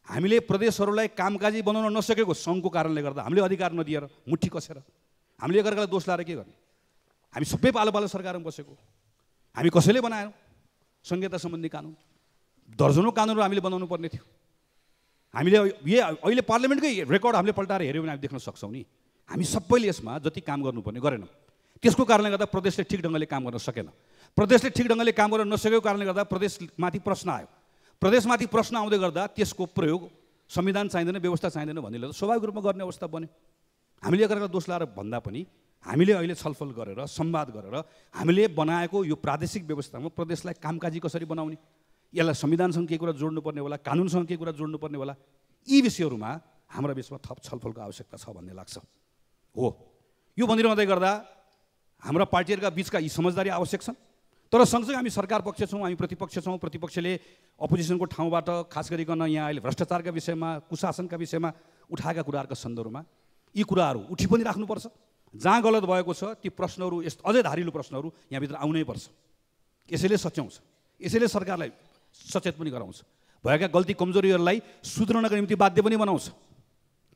Speaker 1: हामीले प्रदेशहरूलाई कामकाजी बनाउन नसकेको सङ्घको कारणले गर्दा हामीले अधिकार नदिएर मुट्ठी कसेर हामीले एकअर्कालाई दोष लाएर के गर्ने। हामी सबै पालो पालो सरकारमा बसेको, हामी कसैले बनाएनौँ। संहिता सम्बन्धी कानुन दर्जनौँ कानुनहरू हामीले बनाउनु पर्ने थियो। हामीले अहिले पार्लियामेन्टकै रेकर्ड हामीले पल्टाएर हेऱ्यौँ भने हामी देख्न सक्छौँ नि, हामी सबैले यसमा जति काम गर्नुपर्ने गरेनौँ। त्यसको कारणले गर्दा प्रदेशले ठिक ढङ्गले काम गर्न सकेन। प्रदेशले ठिक ढङ्गले काम गर्न नसकेको कारणले गर्दा प्रदेशमाथि प्रश्न आयो। प्रदेशमाथि प्रश्न आउँदै गर्दा त्यसको प्रयोग संविधान चाहिँदैन, व्यवस्था चाहिँदैन भन्नेले स्वाभाविक रूपमा गर्ने अवस्था बन्यो। हामीले एकअर्कालाई दोष लाएर भन्दा पनि हामीले अहिले छलफल गरेर संवाद गरेर हामीले बनाएको यो प्रादेशिक व्यवस्थामा प्रदेशलाई कामकाजी कसरी बनाउने, यसलाई संविधानसँग केही कुरा जोड्नुपर्ने होला, कानुनसँग केही कुरा जोड्नुपर्ने होला, यी विषयहरूमा हाम्रो बिचमा थप छलफलको आवश्यकता छ भन्ने लाग्छ। हो, यो भनिरहँदै गर्दा हाम्रा पार्टीहरूका बिचका यी समझदारी आवश्यक छन्। तर सँगसँगै हामी सरकार पक्ष छौँ, हामी प्रतिपक्ष छौँ। प्रतिपक्षले अपोजिसनको ठाउँबाट खास गरिकन यहाँ अहिले भ्रष्टाचारका विषयमा, कुशासनका विषयमा उठाएका कुराहरूका सन्दर्भमा यी कुराहरू उठी पनि राख्नुपर्छ। जहाँ गलत भएको छ ती प्रश्नहरू, यस्तो अझै धारिलो प्रश्नहरू यहाँभित्र आउनै पर्छ। यसैले सच्याउँछ, यसैले सरकारलाई सचेत पनि गराउँछ, भएका गल्ती कमजोरीहरूलाई सुध्रनका निम्ति बाध्य पनि बनाउँछ।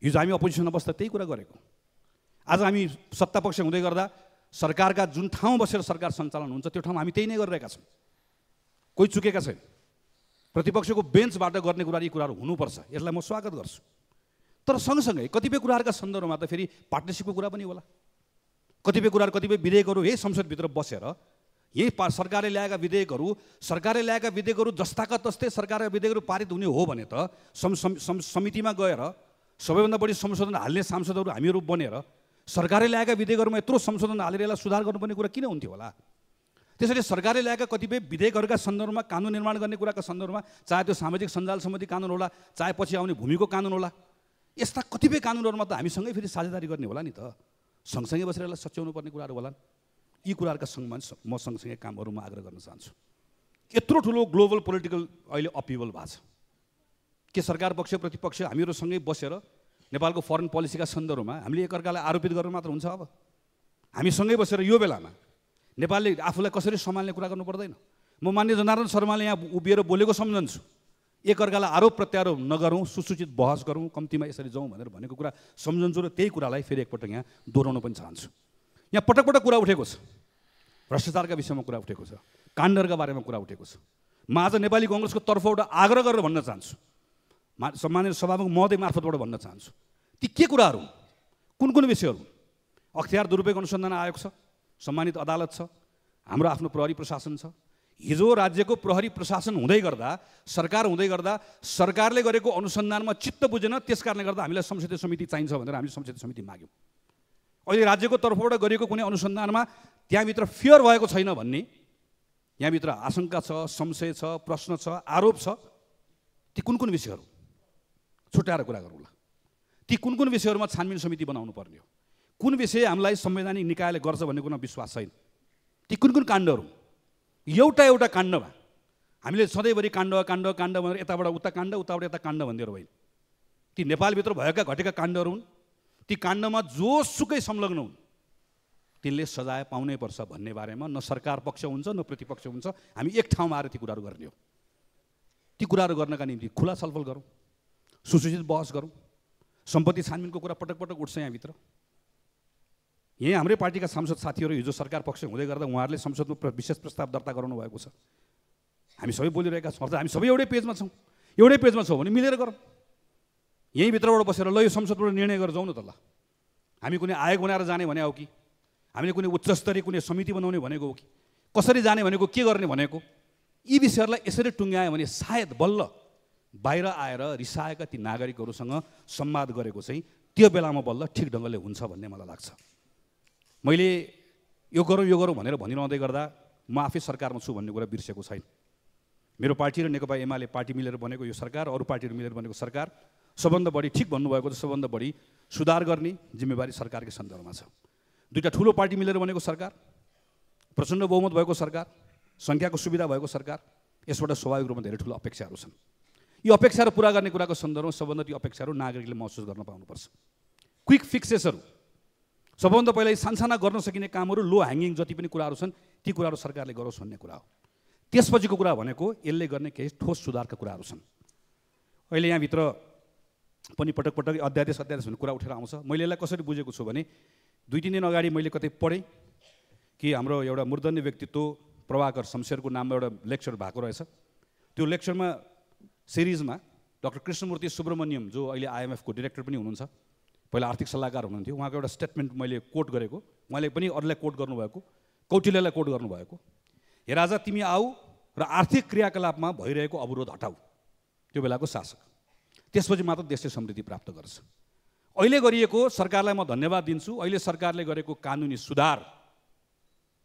Speaker 1: हिजो हामी अपोजिसनमा बस्दा त्यही कुरा गरेको। आज हामी सत्तापक्ष हुँदै गर्दा सरकारका जुन ठाउँ बसेर सरकार सञ्चालन हुन्छ त्यो ठाउँमा हामी त्यही नै गरिरहेका छौँ, कोही चुकेका छैन। प्रतिपक्षको बेन्चबाट गर्ने कुरा यी कुराहरू हुनुपर्छ, यसलाई म स्वागत गर्छु। तर सँगसँगै कतिपय कुराहरूका सन्दर्भमा त फेरि पार्टनरसिपको कुरा पनि होला। कतिपय कुराहरू, कतिपय विधेयकहरू यही संसदभित्र बसेर यही सरकारले ल्याएका विधेयकहरू जस्ताका तस्तै सरकारका विधेयकहरू पारित हुने हो भने त समितिमा गएर सबैभन्दा बढी संशोधन हाल्ने सांसदहरू हामीहरू बनेर सरकारले ल्याएका विधेयकहरूमा यत्रो संशोधन हालेर यसलाई सुधार गर्नुपर्ने कुरा किन हुन्थ्यो होला। त्यसैले सरकारले ल्याएका कतिपय विधेयकहरूका सन्दर्भमा, कानुन निर्माण गर्ने कुराका सन्दर्भमा, चाहे त्यो सामाजिक सञ्जाल सम्बन्धी कानुन होला, चाहे पछि आउने भूमिको कानुन होला, यस्ता कतिपय कानुनहरूमा त हामीसँगै फेरि साझेदारी गर्ने होला नि त, सँगसँगै बसेर यसलाई सच्याउनु पर्ने कुराहरू होला। यी कुराहरूका सङ्गमा म सँगसँगै कामहरूमा आग्रह गर्न चाहन्छु। यत्रो ठुलो ग्लोबल पोलिटिकल अहिले अपिभल भएको छ के सरकार पक्ष प्रतिपक्ष हामीहरू सँगै बसेर नेपालको फरेन पोलिसीका सन्दर्भमा हामीले एकअर्कालाई आरोपित गर्न मात्र हुन्छ। अब हामी सँगै बसेर यो बेलामा नेपालले आफूलाई कसरी सम्हाल्ने कुरा गर्नु पर्दैन। म माननीय जनार्दन शर्माले यहाँ उभिएर बोलेको सम्झन्छु, एकअर्कालाई आरोप प्रत्यारोप नगरौँ, सुसूचित बहस गरौँ, कम्तीमा यसरी जाउँ भनेर भनेको कुरा सम्झन्छु र त्यही कुरालाई फेरि एकपटक यहाँ दोहोऱ्याउन पनि चाहन्छु। यहाँ पटक पटक कुरा उठेको छ, भ्रष्टाचारका विषयमा कुरा उठेको छ, काण्डरका बारेमा कुरा उठेको छ। म आज नेपाली काङ्ग्रेसको तर्फबाट आग्रह गरेर भन्न चाहन्छु, सम्माननीय सभामुख महोदय मार्फतबाट भन्न चाहन्छु, ती के कुराहरू कुन विषयहरू? अख्तियार दुरुपयोग अनुसन्धान आयोग छ, सम्मानित अदालत छ, हाम्रो आफ्नो प्रहरी प्रशासन छ। हिजो राज्यको प्रहरी प्रशासन हुँदै गर्दा, सरकार हुँदै गर्दा सरकारले गरेको अनुसन्धानमा चित्त बुझेन, त्यस कारणले गर्दा हामीलाई संसदीय समिति चाहिन्छ भनेर हामीले संसदीय समिति माग्यौँ। अहिले राज्यको तर्फबाट गरिएको कुनै अनुसन्धानमा त्यहाँभित्र फेयर भएको छैन भन्ने, यहाँभित्र आशंका छ, संशय छ, प्रश्न छ, आरोप छ, ती कुन विषयहरू छुट्याएर कुरा गरौँला। ती कुन विषयहरूमा छानबिन समिति बनाउनु पर्ने हो, कुन विषय हामीलाई संवैधानिक निकायले गर्छ भन्ने कुरामा विश्वास छैन। ती कुन काण्डहरू? एउटा काण्डमा हामीले सधैँभरि काण्ड भनेर यताबाट उता काण्ड, उताबाट यता काण्ड भन्दै होइन। ती नेपालभित्र भएका घटेका काण्डहरू हुन्। ती काण्डमा जोसुकै संलग्न हुन्, तिनले सजाय पाउनै पर्छ भन्ने बारेमा न सरकार पक्ष हुन्छ न प्रतिपक्ष हुन्छ। हामी एक ठाउँमा आएर ती कुराहरू गर्ने हो। ती कुराहरू गर्नका निम्ति खुला छलफल गरौँ, सुसूचित बहस गरौँ। सम्पत्ति छानबिनको कुरा पटक पटक उठ्छ यहाँभित्र। यही हाम्रै पार्टीका सांसद साथीहरू हिजो सरकार पक्ष हुँदै गर्दा उहाँहरूले संसदमा विशेष प्रस्ताव दर्ता गराउनु भएको छ। हामी सबै बोलिरहेका छौँ, हामी सबै एउटै पेजमा छौँ भने मिलेर गरौँ। यहीँ भित्रबाट बसेर ल यो संसदबाट निर्णय गरेर जाउँ न त। ल हामी कुनै आयोग बनाएर जाने भने हो कि हामीले कुनै उच्चस्तरीय कुनै समिति बनाउने भनेको हो कि कसरी जाने भनेको, के गर्ने भनेको? यी विषयहरूलाई यसरी टुङ्ग्यायो भने सायद बल्ल बाहिर आएर रिसाएका ती नागरिकहरूसँग संवाद गरेको चाहिँ त्यो बेलामा बल्ल ठिक ढङ्गले हुन्छ भन्ने मलाई लाग्छ। मैले यो गरौँ भनेर भनिरहँदै गर्दा म आफै सरकारमा छु भन्ने कुरा बिर्सेको छैन। मेरो पार्टी र नेकपा एमाले पार्टी मिलेर बनेको यो सरकार, अरू पार्टीहरू मिलेर बनेको सरकार सबभन्दा बढी ठिक भन्नुभएको छ, सबभन्दा बढी सुधार गर्ने जिम्मेवारी सरकारकै सन्दर्भमा छ। दुईटा ठुलो पार्टी मिलेर बनेको सरकार, प्रचण्ड बहुमत भएको सरकार, सङ्ख्याको सुविधा भएको सरकार, यसबाट स्वाभाविक रूपमा धेरै ठुलो अपेक्षाहरू छन्। यो अपेक्षाहरू पुरा गर्ने कुराको सन्दर्भमा सबभन्दा ती अपेक्षाहरू नागरिकले महसुस गर्न पाउनुपर्छ। क्विक फिक्सेसहरू, सबभन्दा पहिला सानसाना गर्न सकिने कामहरू, लो ह्याङ्गिङ जति पनि कुराहरू छन् ती कुराहरू सरकारले गरोस् भन्ने कुरा हो। त्यसपछिको कुरा भनेको यसले गर्ने केही ठोस सुधारका कुराहरू छन्। अहिले यहाँभित्र पनि पटक पटक अध्यादेश भन्ने कुरा उठेर आउँछ। मैले यसलाई कसरी बुझेको छु भने 2-3 दिन अगाडि मैले कतै पढेँ कि हाम्रो एउटा मूर्धन्य व्यक्तित्व प्रभाकर शमशेरको नाममा एउटा लेक्चर भएको रहेछ। त्यो लेक्चरमा सिरिजमा डाक्टर कृष्णमूर्ति सुब्रमण्यम जो अहिले IMF को डिरेक्टर पनि हुनुहुन्छ, पहिला आर्थिक सल्लाहकार हुनुहुन्थ्यो, उहाँको एउटा स्टेटमेन्ट मैले कोट गरेको। उहाँले पनि अरूलाई कोट गर्नुभएको, कौटिल्यलाई कोट गर्नुभएको, हे राजा तिमी आऊ र आर्थिक क्रियाकलापमा भइरहेको अवरोध हटाऊ, त्यो बेलाको शासक, त्यसपछि मात्र देशले समृद्धि प्राप्त गर्छ। अहिले गरिएको सरकारलाई म धन्यवाद दिन्छु। अहिले सरकारले गरेको कानुनी सुधार,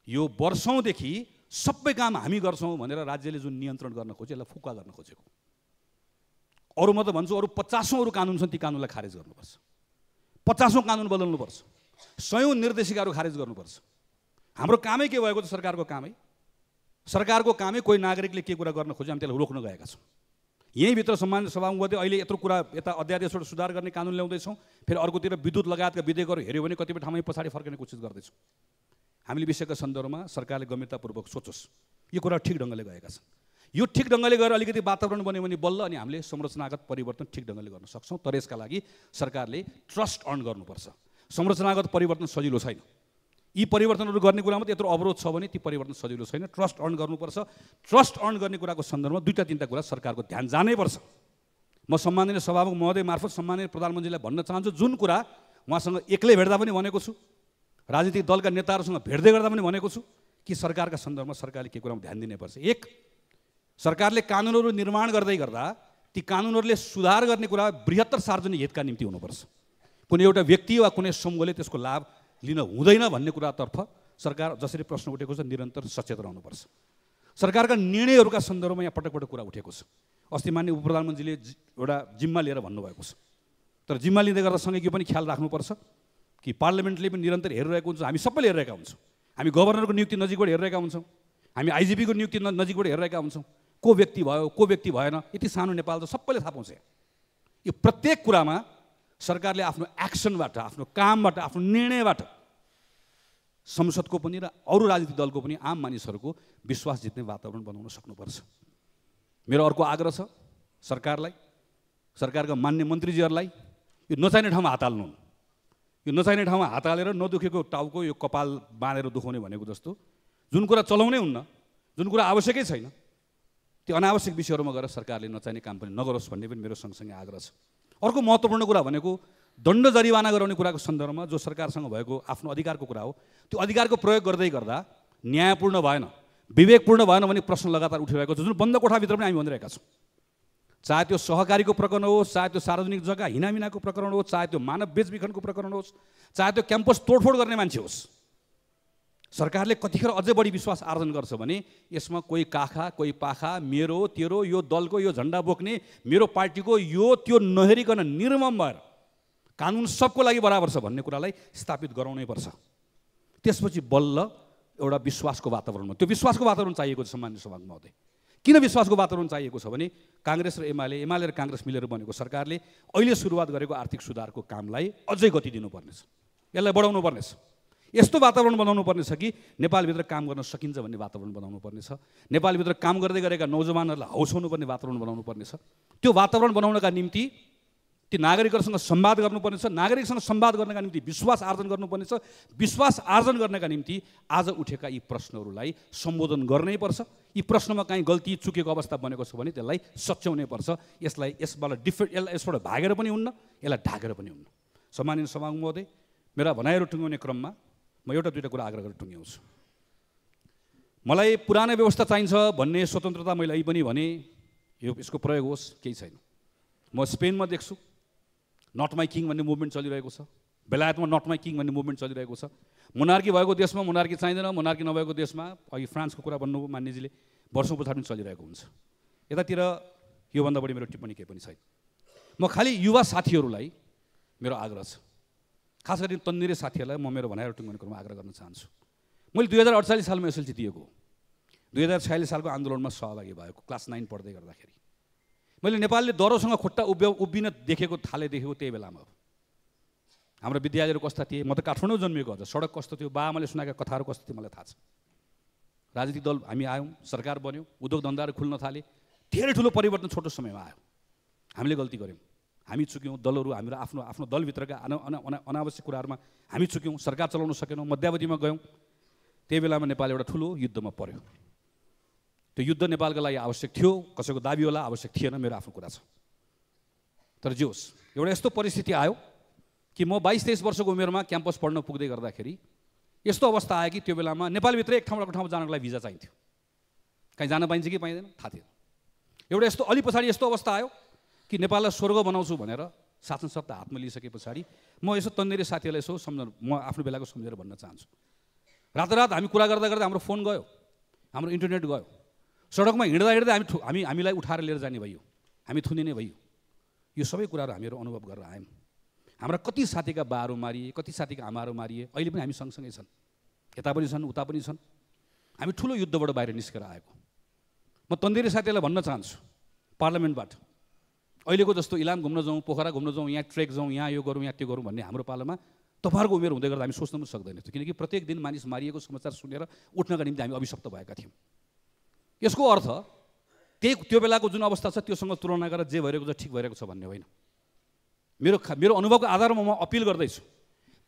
Speaker 1: यो वर्षौँदेखि सबै काम हामी गर्छौँ भनेर राज्यले जुन नियन्त्रण गर्न खोज्यो यसलाई फुक्का गर्न खोजेको। अरू म त भन्छु अरू 50औं अरू कानुन छन्, ती कानुनलाई खारेज गर्नुपर्छ। 50औं कानुन बदल्नुपर्छ, 100औं निर्देशिकाहरू खारेज गर्नुपर्छ। हाम्रो कामै के भएको छ? सरकारको कामै कोही नागरिकले के कुरा गर्न खोज्यो हामी त्यसलाई रोक्न गएका छौँ। यहीँभित्र सम्मानित सभामुखले अहिले यत्रो कुरा यता अध्यादेशबाट सुधार गर्ने कानुन ल्याउँदैछौँ, फेरि अर्कोतिर विद्युत लगायतका विधेयकहरू हेऱ्यो भने कतिपय ठाउँमा पछाडि फर्किने कोसिस गर्दैछौँ। हामीले विषयका सन्दर्भमा सरकारले गम्भीरतापूर्वक सोचोस्, यो कुरा ठिक ढङ्गले गएका छन्। यो ठिक ढङ्गले गएर अलिकति वातावरण बन्यो भने बल्ल अनि हामीले संरचनागत परिवर्तन ठिक ढङ्गले गर्न सक्छौँ। तर यसका लागि सरकारले ट्रस्ट अर्न गर्नुपर्छ। संरचनागत परिवर्तन सजिलो छैन। यी परिवर्तनहरू गर्ने कुरामा त यत्रो अवरोध छ भने ती परिवर्तन सजिलो छैन। ट्रस्ट अर्न गर्नुपर्छ। ट्रस्ट अर्न गर्ने कुराको सन्दर्भमा 2-3 कुरा सरकारको ध्यान जानैपर्छ। म सम्माननीय सभामुख महोदय मार्फत सम्माननीय प्रधानमन्त्रीलाई भन्न चाहन्छु, जुन कुरा उहाँसँग एक्लै भेट्दा पनि भनेको छु, राजनीतिक दलका नेताहरूसँग भेट्दै गर्दा पनि भनेको छु कि सरकारका सन्दर्भमा सरकारले के कुरामा ध्यान दिनुपर्छ। एक, सरकारले कानुनहरू निर्माण गर्दै गर्दा ती कानुनहरूले सुधार गर्ने कुरा बृहत्तर सार्वजनिक हितका निम्ति हुनुपर्छ। कुनै एउटा व्यक्ति वा कुनै समूहले त्यसको लाभ लिन हुँदैन भन्ने कुरातर्फ सरकार जसरी प्रश्न उठेको छ निरन्तर सचेत रहनुपर्छ। सरकारका निर्णयहरूका सन्दर्भमा यहाँ पटक पटक कुरा उठेको छ। अस्ति माननीय उपप्रधानमन्त्रीले एउटा जिम्मा लिएर भन्नुभएको छ, तर जिम्मा लिँदै गर्दा सँगै यो पनि ख्याल राख्नुपर्छ कि पार्लियामेन्टले पनि निरन्तर हेरिरहेको हुन्छ, हामी सबैले हेरिरहेका हुन्छौँ। हामी गभर्नरको नियुक्ति नजिकबाट हेरिरहेका हुन्छौँ, हामी IGP को नियुक्ति नजिकबाट हेरिरहेका हुन्छौँ। को व्यक्ति भयो, को व्यक्ति भएन, यति सानो नेपाल त सबैले थाहा पाउँछ। यो प्रत्येक कुरामा सरकारले आफ्नो एक्सनबाट, आफ्नो कामबाट, आफ्नो निर्णयबाट संसदको पनि र अरू राजनीतिक दलको पनि आम मानिसहरूको विश्वास जित्ने वातावरण बनाउन सक्नुपर्छ। मेरो अर्को आग्रह छ सरकारलाई, सरकारका मान्य मन्त्रीजीहरूलाई, यो नचाहिने ठाउँमा हात हाल्नु। यो नचाहिने ठाउँमा हात हालेर नदुखेको टाउको यो कपाल बाँधेर दुखाउने भनेको जस्तो जुन कुरा चलाउनै हुन्न, जुन कुरा आवश्यकै छैन, त्यो अनावश्यक विषयहरूमा गएर सरकारले नचाहिने काम पनि नगरोस् भन्ने पनि मेरो सँगसँगै आग्रह छ। अर्को महत्त्वपूर्ण कुरा भनेको दण्ड जरिवाना गराउने कुराको सन्दर्भमा जो सरकारसँग भएको आफ्नो अधिकारको कुरा हो, त्यो अधिकारको प्रयोग गर्दै गर्दा न्यायपूर्ण भएन, विवेकपूर्ण भएन भने प्रश्न लगातार उठिरहेको छ, जुन बन्द कोठाभित्र पनि हामी भनिरहेका छौँ। चाहे त्यो सहकारीको प्रकरण होस्, चाहे त्यो सार्वजनिक जग्गा हिनामिनाको प्रकरण होस्, चाहे त्यो मानव बेचबिखनको प्रकरण होस्, चाहे त्यो क्याम्पस तोडफोड गर्ने मान्छे होस्, सरकारले कतिखेर अझै बढी विश्वास आर्जन गर्छ भने यसमा कोही काखा कोही पाखा, मेरो तेरो, यो दलको यो झन्डा बोक्ने, मेरो पार्टीको यो त्यो नहेरिकन निर्मम भएर कानुन सबको लागि बराबर छ भन्ने कुरालाई स्थापित गराउनै पर्छ। त्यसपछि बल्ल एउटा विश्वासको वातावरणमा, त्यो विश्वासको वातावरण चाहिएको छ। सम्माननीय सभामुख महोदय, किन विश्वासको वातावरण चाहिएको छ भने काङ्ग्रेस र एमाले र काङ्ग्रेस मिलेर बनेको सरकारले अहिले सुरुवात गरेको आर्थिक सुधारको कामलाई अझै गति दिनुपर्नेछ, यसलाई बढाउनु पर्नेछ। यस्तो वातावरण बनाउनु पर्नेछ कि नेपालभित्र काम गर्न सकिन्छ भन्ने वातावरण बनाउनु पर्नेछ। नेपालभित्र काम गर्दै गरेका नौजवानहरूलाई हौसाउनु पर्ने वातावरण बनाउनु पर्नेछ। त्यो वातावरण बनाउनका निम्ति ती नागरिकहरूसँग संवाद गर्नुपर्नेछ, नागरिकसँग संवाद गर्नका निम्ति विश्वास आर्जन गर्नुपर्नेछ। विश्वास आर्जन गर्नका निम्ति आज उठेका यी प्रश्नहरूलाई सम्बोधन गर्नै पर्छ। यी प्रश्नमा काहीँ गल्ती चुकेको अवस्था बनेको छ भने त्यसलाई सच्याउनै पर्छ। यसबाट यसबाट भागेर पनि हुन्न, यसलाई ढाकेर पनि हुन्न। सम्माननीय सभामुख महोदय, मेरा भनाइहरू टुङ्ग्याउने क्रममा म एउटा दुईवटा कुरा आग्रह गरेर टुङ्ग्याउँछु। मलाई पुरानो व्यवस्था चाहिन्छ भन्ने स्वतन्त्रता मैले अहिले पनि भने, यसको प्रयोग होस्, केही छैन। म स्पेनमा देख्छु नट माई किङ भन्ने मुभमेन्ट चलिरहेको छ, बेलायतमा नट माई किङ भन्ने मुभमेन्ट चलिरहेको छ। मोनार्की भएको देशमा मोनार्की चाहिँदैन, मोनार्की नभएको देशमा अघि फ्रान्सको कुरा भन्नुभयो मान्यजीले, वर्षौँ पछाडि पनि चलिरहेको हुन्छ। यतातिर योभन्दा बढी मेरो टिप्पणी केही पनि छैन। म खालि युवा साथीहरूलाई मेरो आग्रह छ, खास गरी तन्निरे साथीहरूलाई म मेरो भनाइहरू टुङ्ग्याउने क्रममा आग्रह गर्न चाहन्छु। मैले 2048 सालमा एसएलसी दिएको, 2046 सालको आन्दोलनमा सहभागी भएको, क्लास 9 पढ्दै गर्दाखेरि मैले नेपालले दह्रोसँग खुट्टा उभिन देखेको त्यही बेलामा। हाम्रो विद्यालयहरू कस्ता थिए, म त काठमाडौँ जन्मिएको अझ, सडक कस्तो थियो, बाआमाले सुनाएका कथाहरू कस्तो थियो मलाई थाहा छ। राजनीतिक दल हामी आयौँ, सरकार बन्यो, उद्योग धन्दाहरू खुल्न थाले, धेरै ठुलो परिवर्तन छोटो समयमा आयो। हामीले गल्ती गऱ्यौँ, हामी चुक्यौँ। दलहरू हाम्रो आफ्नो आफ्नो दलभित्रका अनावश्यक कुराहरूमा हामी चुक्यौँ, सरकार चलाउन सकेनौँ, मध्यावधिमा गयौँ। त्यही बेलामा नेपाल एउटा ठुलो युद्धमा पर्यो। त्यो युद्ध नेपालको लागि आवश्यक थियो, कसैको दाबी होला, आवश्यक थिएन, मेरो आफ्नो कुरा छ। तर जे होस्, एउटा यस्तो परिस्थिति आयो कि म 22-23 वर्षको उमेरमा क्याम्पस पढ्न पुग्दै गर्दाखेरि यस्तो अवस्था आयो कि त्यो बेलामा नेपालभित्र एक ठाउँबाट ठाउँमा जानको लागि भिजा चाहिन्थ्यो। कहीँ जान पाइन्छ कि पाइँदैन थाहा थिएन। एउटा यस्तो अलि पछाडि यस्तो अवस्था आयो कि नेपाललाई स्वर्ग बनाउँछु भनेर शासन सत्ता हातमा लिइसके पछाडि म यसो तन्नेरी साथीहरूलाई यसो सम्झनु, म आफ्नो बेलाको सम्झेर भन्न चाहन्छु। रातारात हामी कुरा गर्दा गर्दा हाम्रो फोन गयो, हाम्रो इन्टरनेट गयो, सडकमा हिँड्दा हिँड्दै हामीलाई उठाएर लिएर जाने भयो, हामी थुनिने भयो। यो सबै कुराहरू हामीहरू अनुभव गरेर आयौँ। हाम्रा कति साथीका बाहरू मारिए, कति साथीका आमाहरू मारिए, अहिले पनि हामी सँगसँगै छन्, यता पनि छन् उता पनि छन्। हामी ठुलो युद्धबाट बाहिर निस्केर आएको। म तन्देरी साथीहरूलाई भन्न चाहन्छु, पार्लियामेन्टबाट अहिलेको जस्तो इलाम घुम्न जाउँ, पोखरा घुम्न जाउँ, यहाँ ट्रेक जाउँ, यहाँ यो गरौँ, यहाँ त्यो गरौँ भन्ने हाम्रो पालामा तपाईँहरूको उमेर हुँदै गर्दा हामी सोच्न पनि सक्दैन थियो। किनकि प्रत्येक दिन मानिस मारिएको समाचार सुनेर उठ्नका निम्ति हामी अभिशप्त भएका थियौँ। यसको अर्थ त्यो बेलाको जुन अवस्था छ त्योसँग तुलना गरेर जे भइरहेको छ ठिक भइरहेको छ भन्ने होइन। मेरो अनुभवको आधारमा म अपिल गर्दैछु,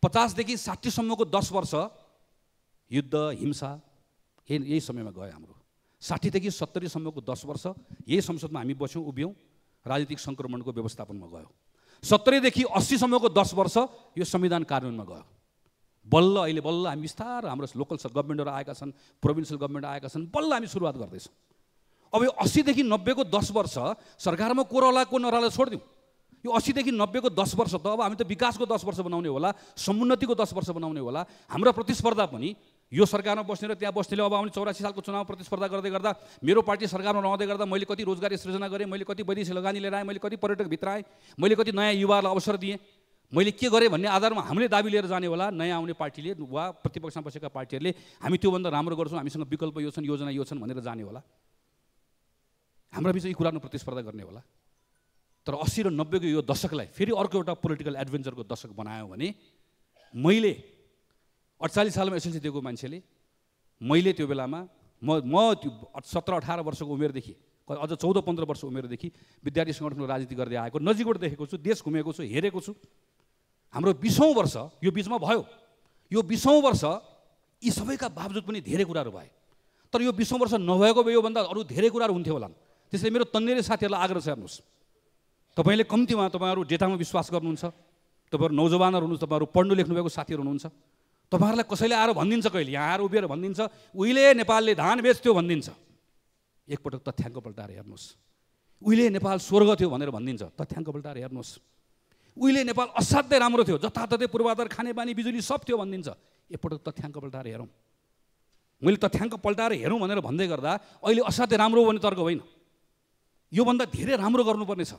Speaker 1: 50 देखि 60 सम्मको 10 वर्ष युद्ध हिंसा यही समयमा गयो हाम्रो। 60 देखि 70 सम्मको 10 वर्ष यही संसदमा हामी बस्यौँ, उभियौँ, राजनीतिक सङ्क्रमणको व्यवस्थापनमा गयो। 70 देखि 80 सम्मको 10 वर्ष यो संविधान कार्यान्वयनमा गयो। अहिले बल्ल हामी बिस्तार हाम्रो लोकल गभर्मेन्टहरू आएका छन्, प्रोभिन्सियल गभर्मेन्ट आएका छन्, बल्ल हामी सुरुवात गर्दैछौँ। अब यो 80 देखि 90 को 10 वर्ष सरकारमा को रहला को नरहला छोडिदिउँ। यो 80 देखि 90 को 10 वर्ष त अब हामी त विकासको 10 वर्ष बनाउने होला, समुन्नतिको 10 वर्ष बनाउने होला। हाम्रो प्रतिस्पर्धा पनि यो सरकारमा बस्ने र त्यहाँ बस्नेले अब आउने 84 सालको चुनाव प्रतिस्पर्धा गर्दै गर्दा मेरो पार्टी सरकारमा रहँदै गर्दा मैले कति रोजगारी सृजना गरेँ, मैले कति वैदेशिक लगानी लिएर आएँ, मैले कति पर्यटक भित्र आएँ, मैले कति नयाँ युवाहरूलाई अवसर दिएँ, मैले के गरेँ भन्ने आधारमा हामीले दाबी लिएर जाने होला। नयाँ आउने पार्टीले वा प्रतिपक्षमा बसेका पार्टीहरूले हामी त्योभन्दा राम्रो गर्छौँ, हामीसँग विकल्प यो छन्, योजना यो छन् भनेर जाने होला। हाम्रो बिच यी कुरामा प्रतिस्पर्धा गर्ने होला। तर 80 र 90 को यो दशकलाई फेरि अर्को एउटा पोलिटिकल एडभेन्चरको दशक बनायो भने मैले 48 सालमा एसएलसी दिएको मान्छेले मैले त्यो बेलामा म 17-18 वर्षको उमेरदेखि अझ 14-15 वर्ष उमेरदेखि विद्यार्थी सङ्गठनको राजनीति गर्दै आएको, नजिकबाट देखेको छु, देश घुमेको छु, हेरेको छु। हाम्रो 20औं वर्ष यो बिचमा भयो। यो 20औं वर्ष यी सबैका बावजुद पनि धेरै कुराहरू भए। तर यो 20औं वर्ष नभएको भए योभन्दा अरू धेरै कुराहरू हुन्थ्यो होला। त्यसैले मेरो तन्नेरी साथीहरूलाई आग्रह छ, हेर्नुहोस्, तपाईँले कम्तीमा तपाईँहरू डेटामा विश्वास गर्नुहुन्छ, तपाईँहरू नौजवानहरू हुनुहुन्छ, तपाईँहरू पढ्नु लेख्नुभएको साथीहरू हुनुहुन्छ, तपाईँहरूलाई कसैले आएर भनिदिन्छ, कहिले यहाँ आएर उभिएर भनिदिन्छ उहिले नेपालले धान बेच्थ्यो भनिदिन्छ, एकपटक तथ्याङ्क पल्टाएर हेर्नुहोस्। उहिले नेपाल स्वर्ग थियो भनेर भनिदिन्छ, तथ्याङ्क पल्टाएर हेर्नुहोस्। उहिले नेपाल असाध्यै राम्रो थियो, जताततै पूर्वाधार खानेपानी बिजुली सब थियो भनिदिन्छ, एकपटक तथ्याङ्क पल्टाएर हेरौँ। मैले तथ्याङ्क पल्टाएर हेरौँ भनेर भन्दै गर्दा अहिले असाध्यै राम्रो भन्ने तर्क होइन, योभन्दा धेरै राम्रो गर्नुपर्ने छ,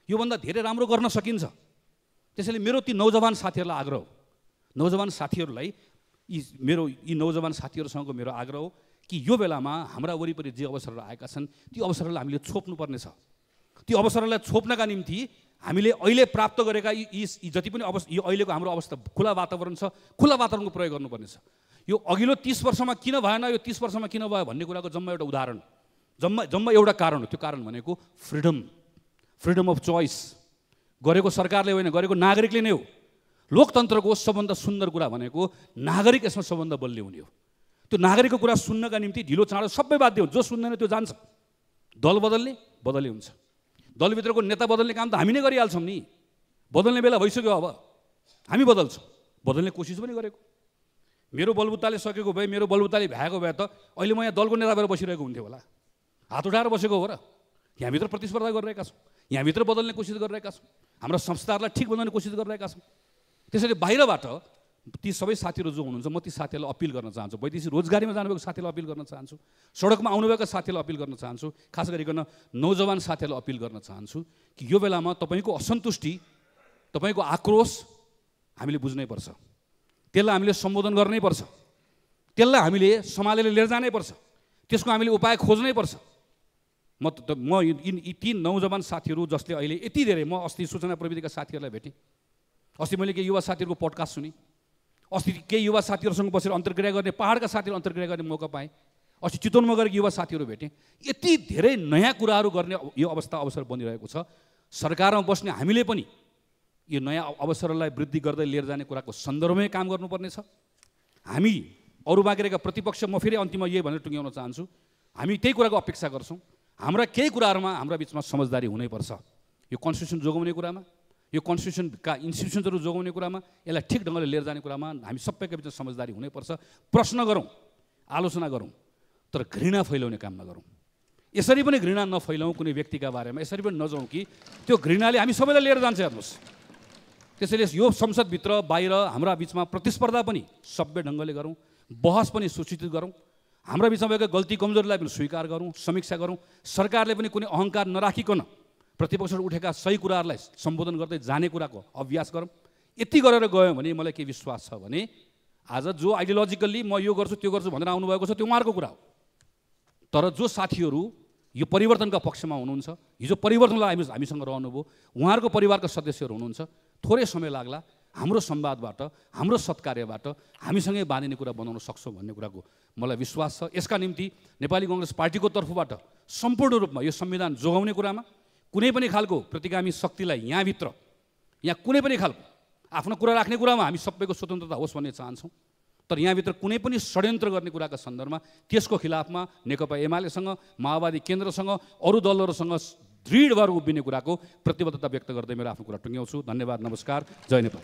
Speaker 1: योभन्दा धेरै राम्रो गर्न सकिन्छ। त्यसैले मेरो ती नौजवान साथीहरूलाई आग्रह हो, नौजवान साथीहरूलाई यी नौजवान साथीहरूसँगको मेरो आग्रह हो कि यो बेलामा हाम्रा वरिपरि जे अवसरहरू आएका छन् ती अवसरहरूलाई हामीले छोप्नुपर्ने छ। ती अवसरहरूलाई छोप्नका निम्ति हामीले अहिले प्राप्त गरेका यी जति पनि यो अहिलेको हाम्रो अवस्था खुला वातावरण छ, खुला वातावरणको प्रयोग गर्नुपर्ने छ। यो अघिल्लो 30 वर्षमा किन भएन, यो 30 वर्षमा किन भयो भन्ने कुराको जम्मा एउटा उदाहरण, जम्मा एउटा कारण हो। त्यो कारण भनेको फ्रिडम अफ चोइस गरेको सरकारले होइन, गरेको नागरिकले नै हो। लोकतन्त्रको सबभन्दा सुन्दर कुरा भनेको नागरिक यसमा सबभन्दा बलियो हुने हो। त्यो नागरिकको कुरा सुन्नका निम्ति ढिलो चाँडो सबै बाध्य हुन्छ, जो सुन्दैन त्यो जान्छ। दल बदल्ने हुन्छ, दलभित्रको नेता बदल्ने काम त हामी नै गरिहाल्छौँ नि, बदल्ने बेला भइसक्यो, अब हामी बदल्छौँ, बदल्ने कोसिस पनि गरेको। मेरो बलबुत्ताले सकेको भए, मेरो बलबुत्ताले भ्याएको भए त अहिले म यहाँ दलको नेता भएर बसिरहेको हुन्थ्यो होला, हात उठाएर बसेको हो र। यहाँभित्र प्रतिस्पर्धा गरिरहेका छौँ, यहाँभित्र बदल्ने कोसिस गरिरहेका छौँ, हाम्रा संस्थाहरूलाई ठिक बनाउने कोसिस गरिरहेका छौँ। त्यसैले बाहिरबाट ती सबै साथीहरू जो हुनुहुन्छ, म ती साथीहरूलाई अपिल गर्न चाहन्छु, वैदेशिक रोजगारीमा जानुभएको साथीहरूलाई अपिल गर्न चाहन्छु, सडकमा आउनुभएका साथीहरूलाई अपिल गर्न चाहन्छु, खास गरिकन नौजवान साथीहरूलाई अपिल गर्न चाहन्छु कि यो बेलामा तपाईँको असन्तुष्टि, तपाईँको आक्रोश हामीले बुझ्नै पर्छ, त्यसलाई हामीले सम्बोधन गर्नै पर्छ, त्यसलाई हामीले सम्हालेर लिएर जानै पर्छ, त्यसको हामीले उपाय खोज्नै पर्छ। म ती नौजवान साथीहरू जसले अहिले यति धेरै, म अस्ति सूचना प्रविधिका साथीहरूलाई भेटेँ, अस्ति मैले केही युवा साथीहरूको पडकास्ट सुनेँ, अस्ति केही युवा साथीहरूसँग बसेर अन्तर्क्रिया गर्ने, पाहाडका साथीहरू अन्तर्क्रिया गर्ने मौका पाएँ, अस्ति चितवनमा गएर युवा साथीहरू भेटेँ। यति धेरै नयाँ कुराहरू गर्ने यो अवसर बनिरहेको छ। सरकारमा बस्ने हामीले पनि यो नयाँ अवसरलाई वृद्धि गर्दै लिएर जाने कुराको सन्दर्भमै काम गर्नुपर्ने छ। हामी अरू बाँकी प्रतिपक्ष, म फेरि अन्तिममा यही भनेर टुङ्ग्याउन चाहन्छु, हामी त्यही कुराको अपेक्षा गर्छौँ। हाम्रा केही कुराहरूमा हाम्रा बिचमा समझदारी हुनैपर्छ। यो कन्स्टिट्युसन जोगाउने कुरामा, यो कन्स्टिट्युसनका इन्स्टिट्युसन्सहरू जोगाउने कुरामा, यसलाई ठिक ढङ्गले लिएर जाने कुरामा हामी सबैको बिचमा समझदारी हुनैपर्छ। प्रश्न गरौँ, आलोचना गरौँ, तर घृणा फैलाउने काम नगरौँ। यसरी पनि घृणा नफैलाउँ कुनै व्यक्तिका बारेमा, यसरी पनि नजाउँ कि त्यो घृणाले हामी सबैलाई लिएर जान्छ, हेर्नुहोस्। त्यसैले यो संसदभित्र बाहिर हाम्रा बिचमा प्रतिस्पर्धा पनि सभ्य ढङ्गले गरौँ, बहस पनि सुसूचित गरौँ, हाम्रा बिचमा भएका गल्ती कमजोरीलाई पनि स्वीकार गरौँ, समीक्षा गरौँ। सरकारले पनि कुनै अहङ्कार नराखिकन प्रतिपक्षबाट उठेका सही कुराहरूलाई सम्बोधन गर्दै जाने कुराको अभ्यास गरौँ। यति गरेर गयो भने मलाई के विश्वास छ भने आज जो आइडियोलोजिकल्ली म यो गर्छु त्यो गर्छु भनेर आउनुभएको छ, त्यो उहाँहरूको कुरा हो। तर जो साथीहरू यो परिवर्तनका पक्षमा हुनुहुन्छ, हिजो परिवर्तनलाई हामीसँग रहनुभयो, उहाँहरूको परिवारका सदस्यहरू हुनुहुन्छ, थोरै समय लाग्ला हाम्रो संवादबाट, हाम्रो सत्कार्यबाट हामीसँगै बाँधिने कुरा बनाउन सक्छौँ भन्ने कुराको मलाई विश्वास छ। यसका निम्ति नेपाली कांग्रेस पार्टीको तर्फबाट सम्पूर्ण रूपमा यो संविधान जोगाउने कुरामा कुनै पनि खालको प्रतिगामी शक्तिलाई यहाँ कुनै पनि खालको आफ्नो कुरा राख्ने कुरामा हामी सबैको स्वतन्त्रता होस् भन्ने चाहन्छौँ। तर यहाँभित्र कुनै पनि षड्यन्त्र गर्ने कुराका सन्दर्भमा त्यसको खिलाफमा नेकपा एमालेसँग, माओवादी केन्द्रसँग, अरू दलहरूसँग दृढ भएर उभिने कुराको प्रतिबद्धता व्यक्त गर्दै मेरो आफ्नो कुरा टुङ्ग्याउँछु। धन्यवाद, नमस्कार, जय नेपाल।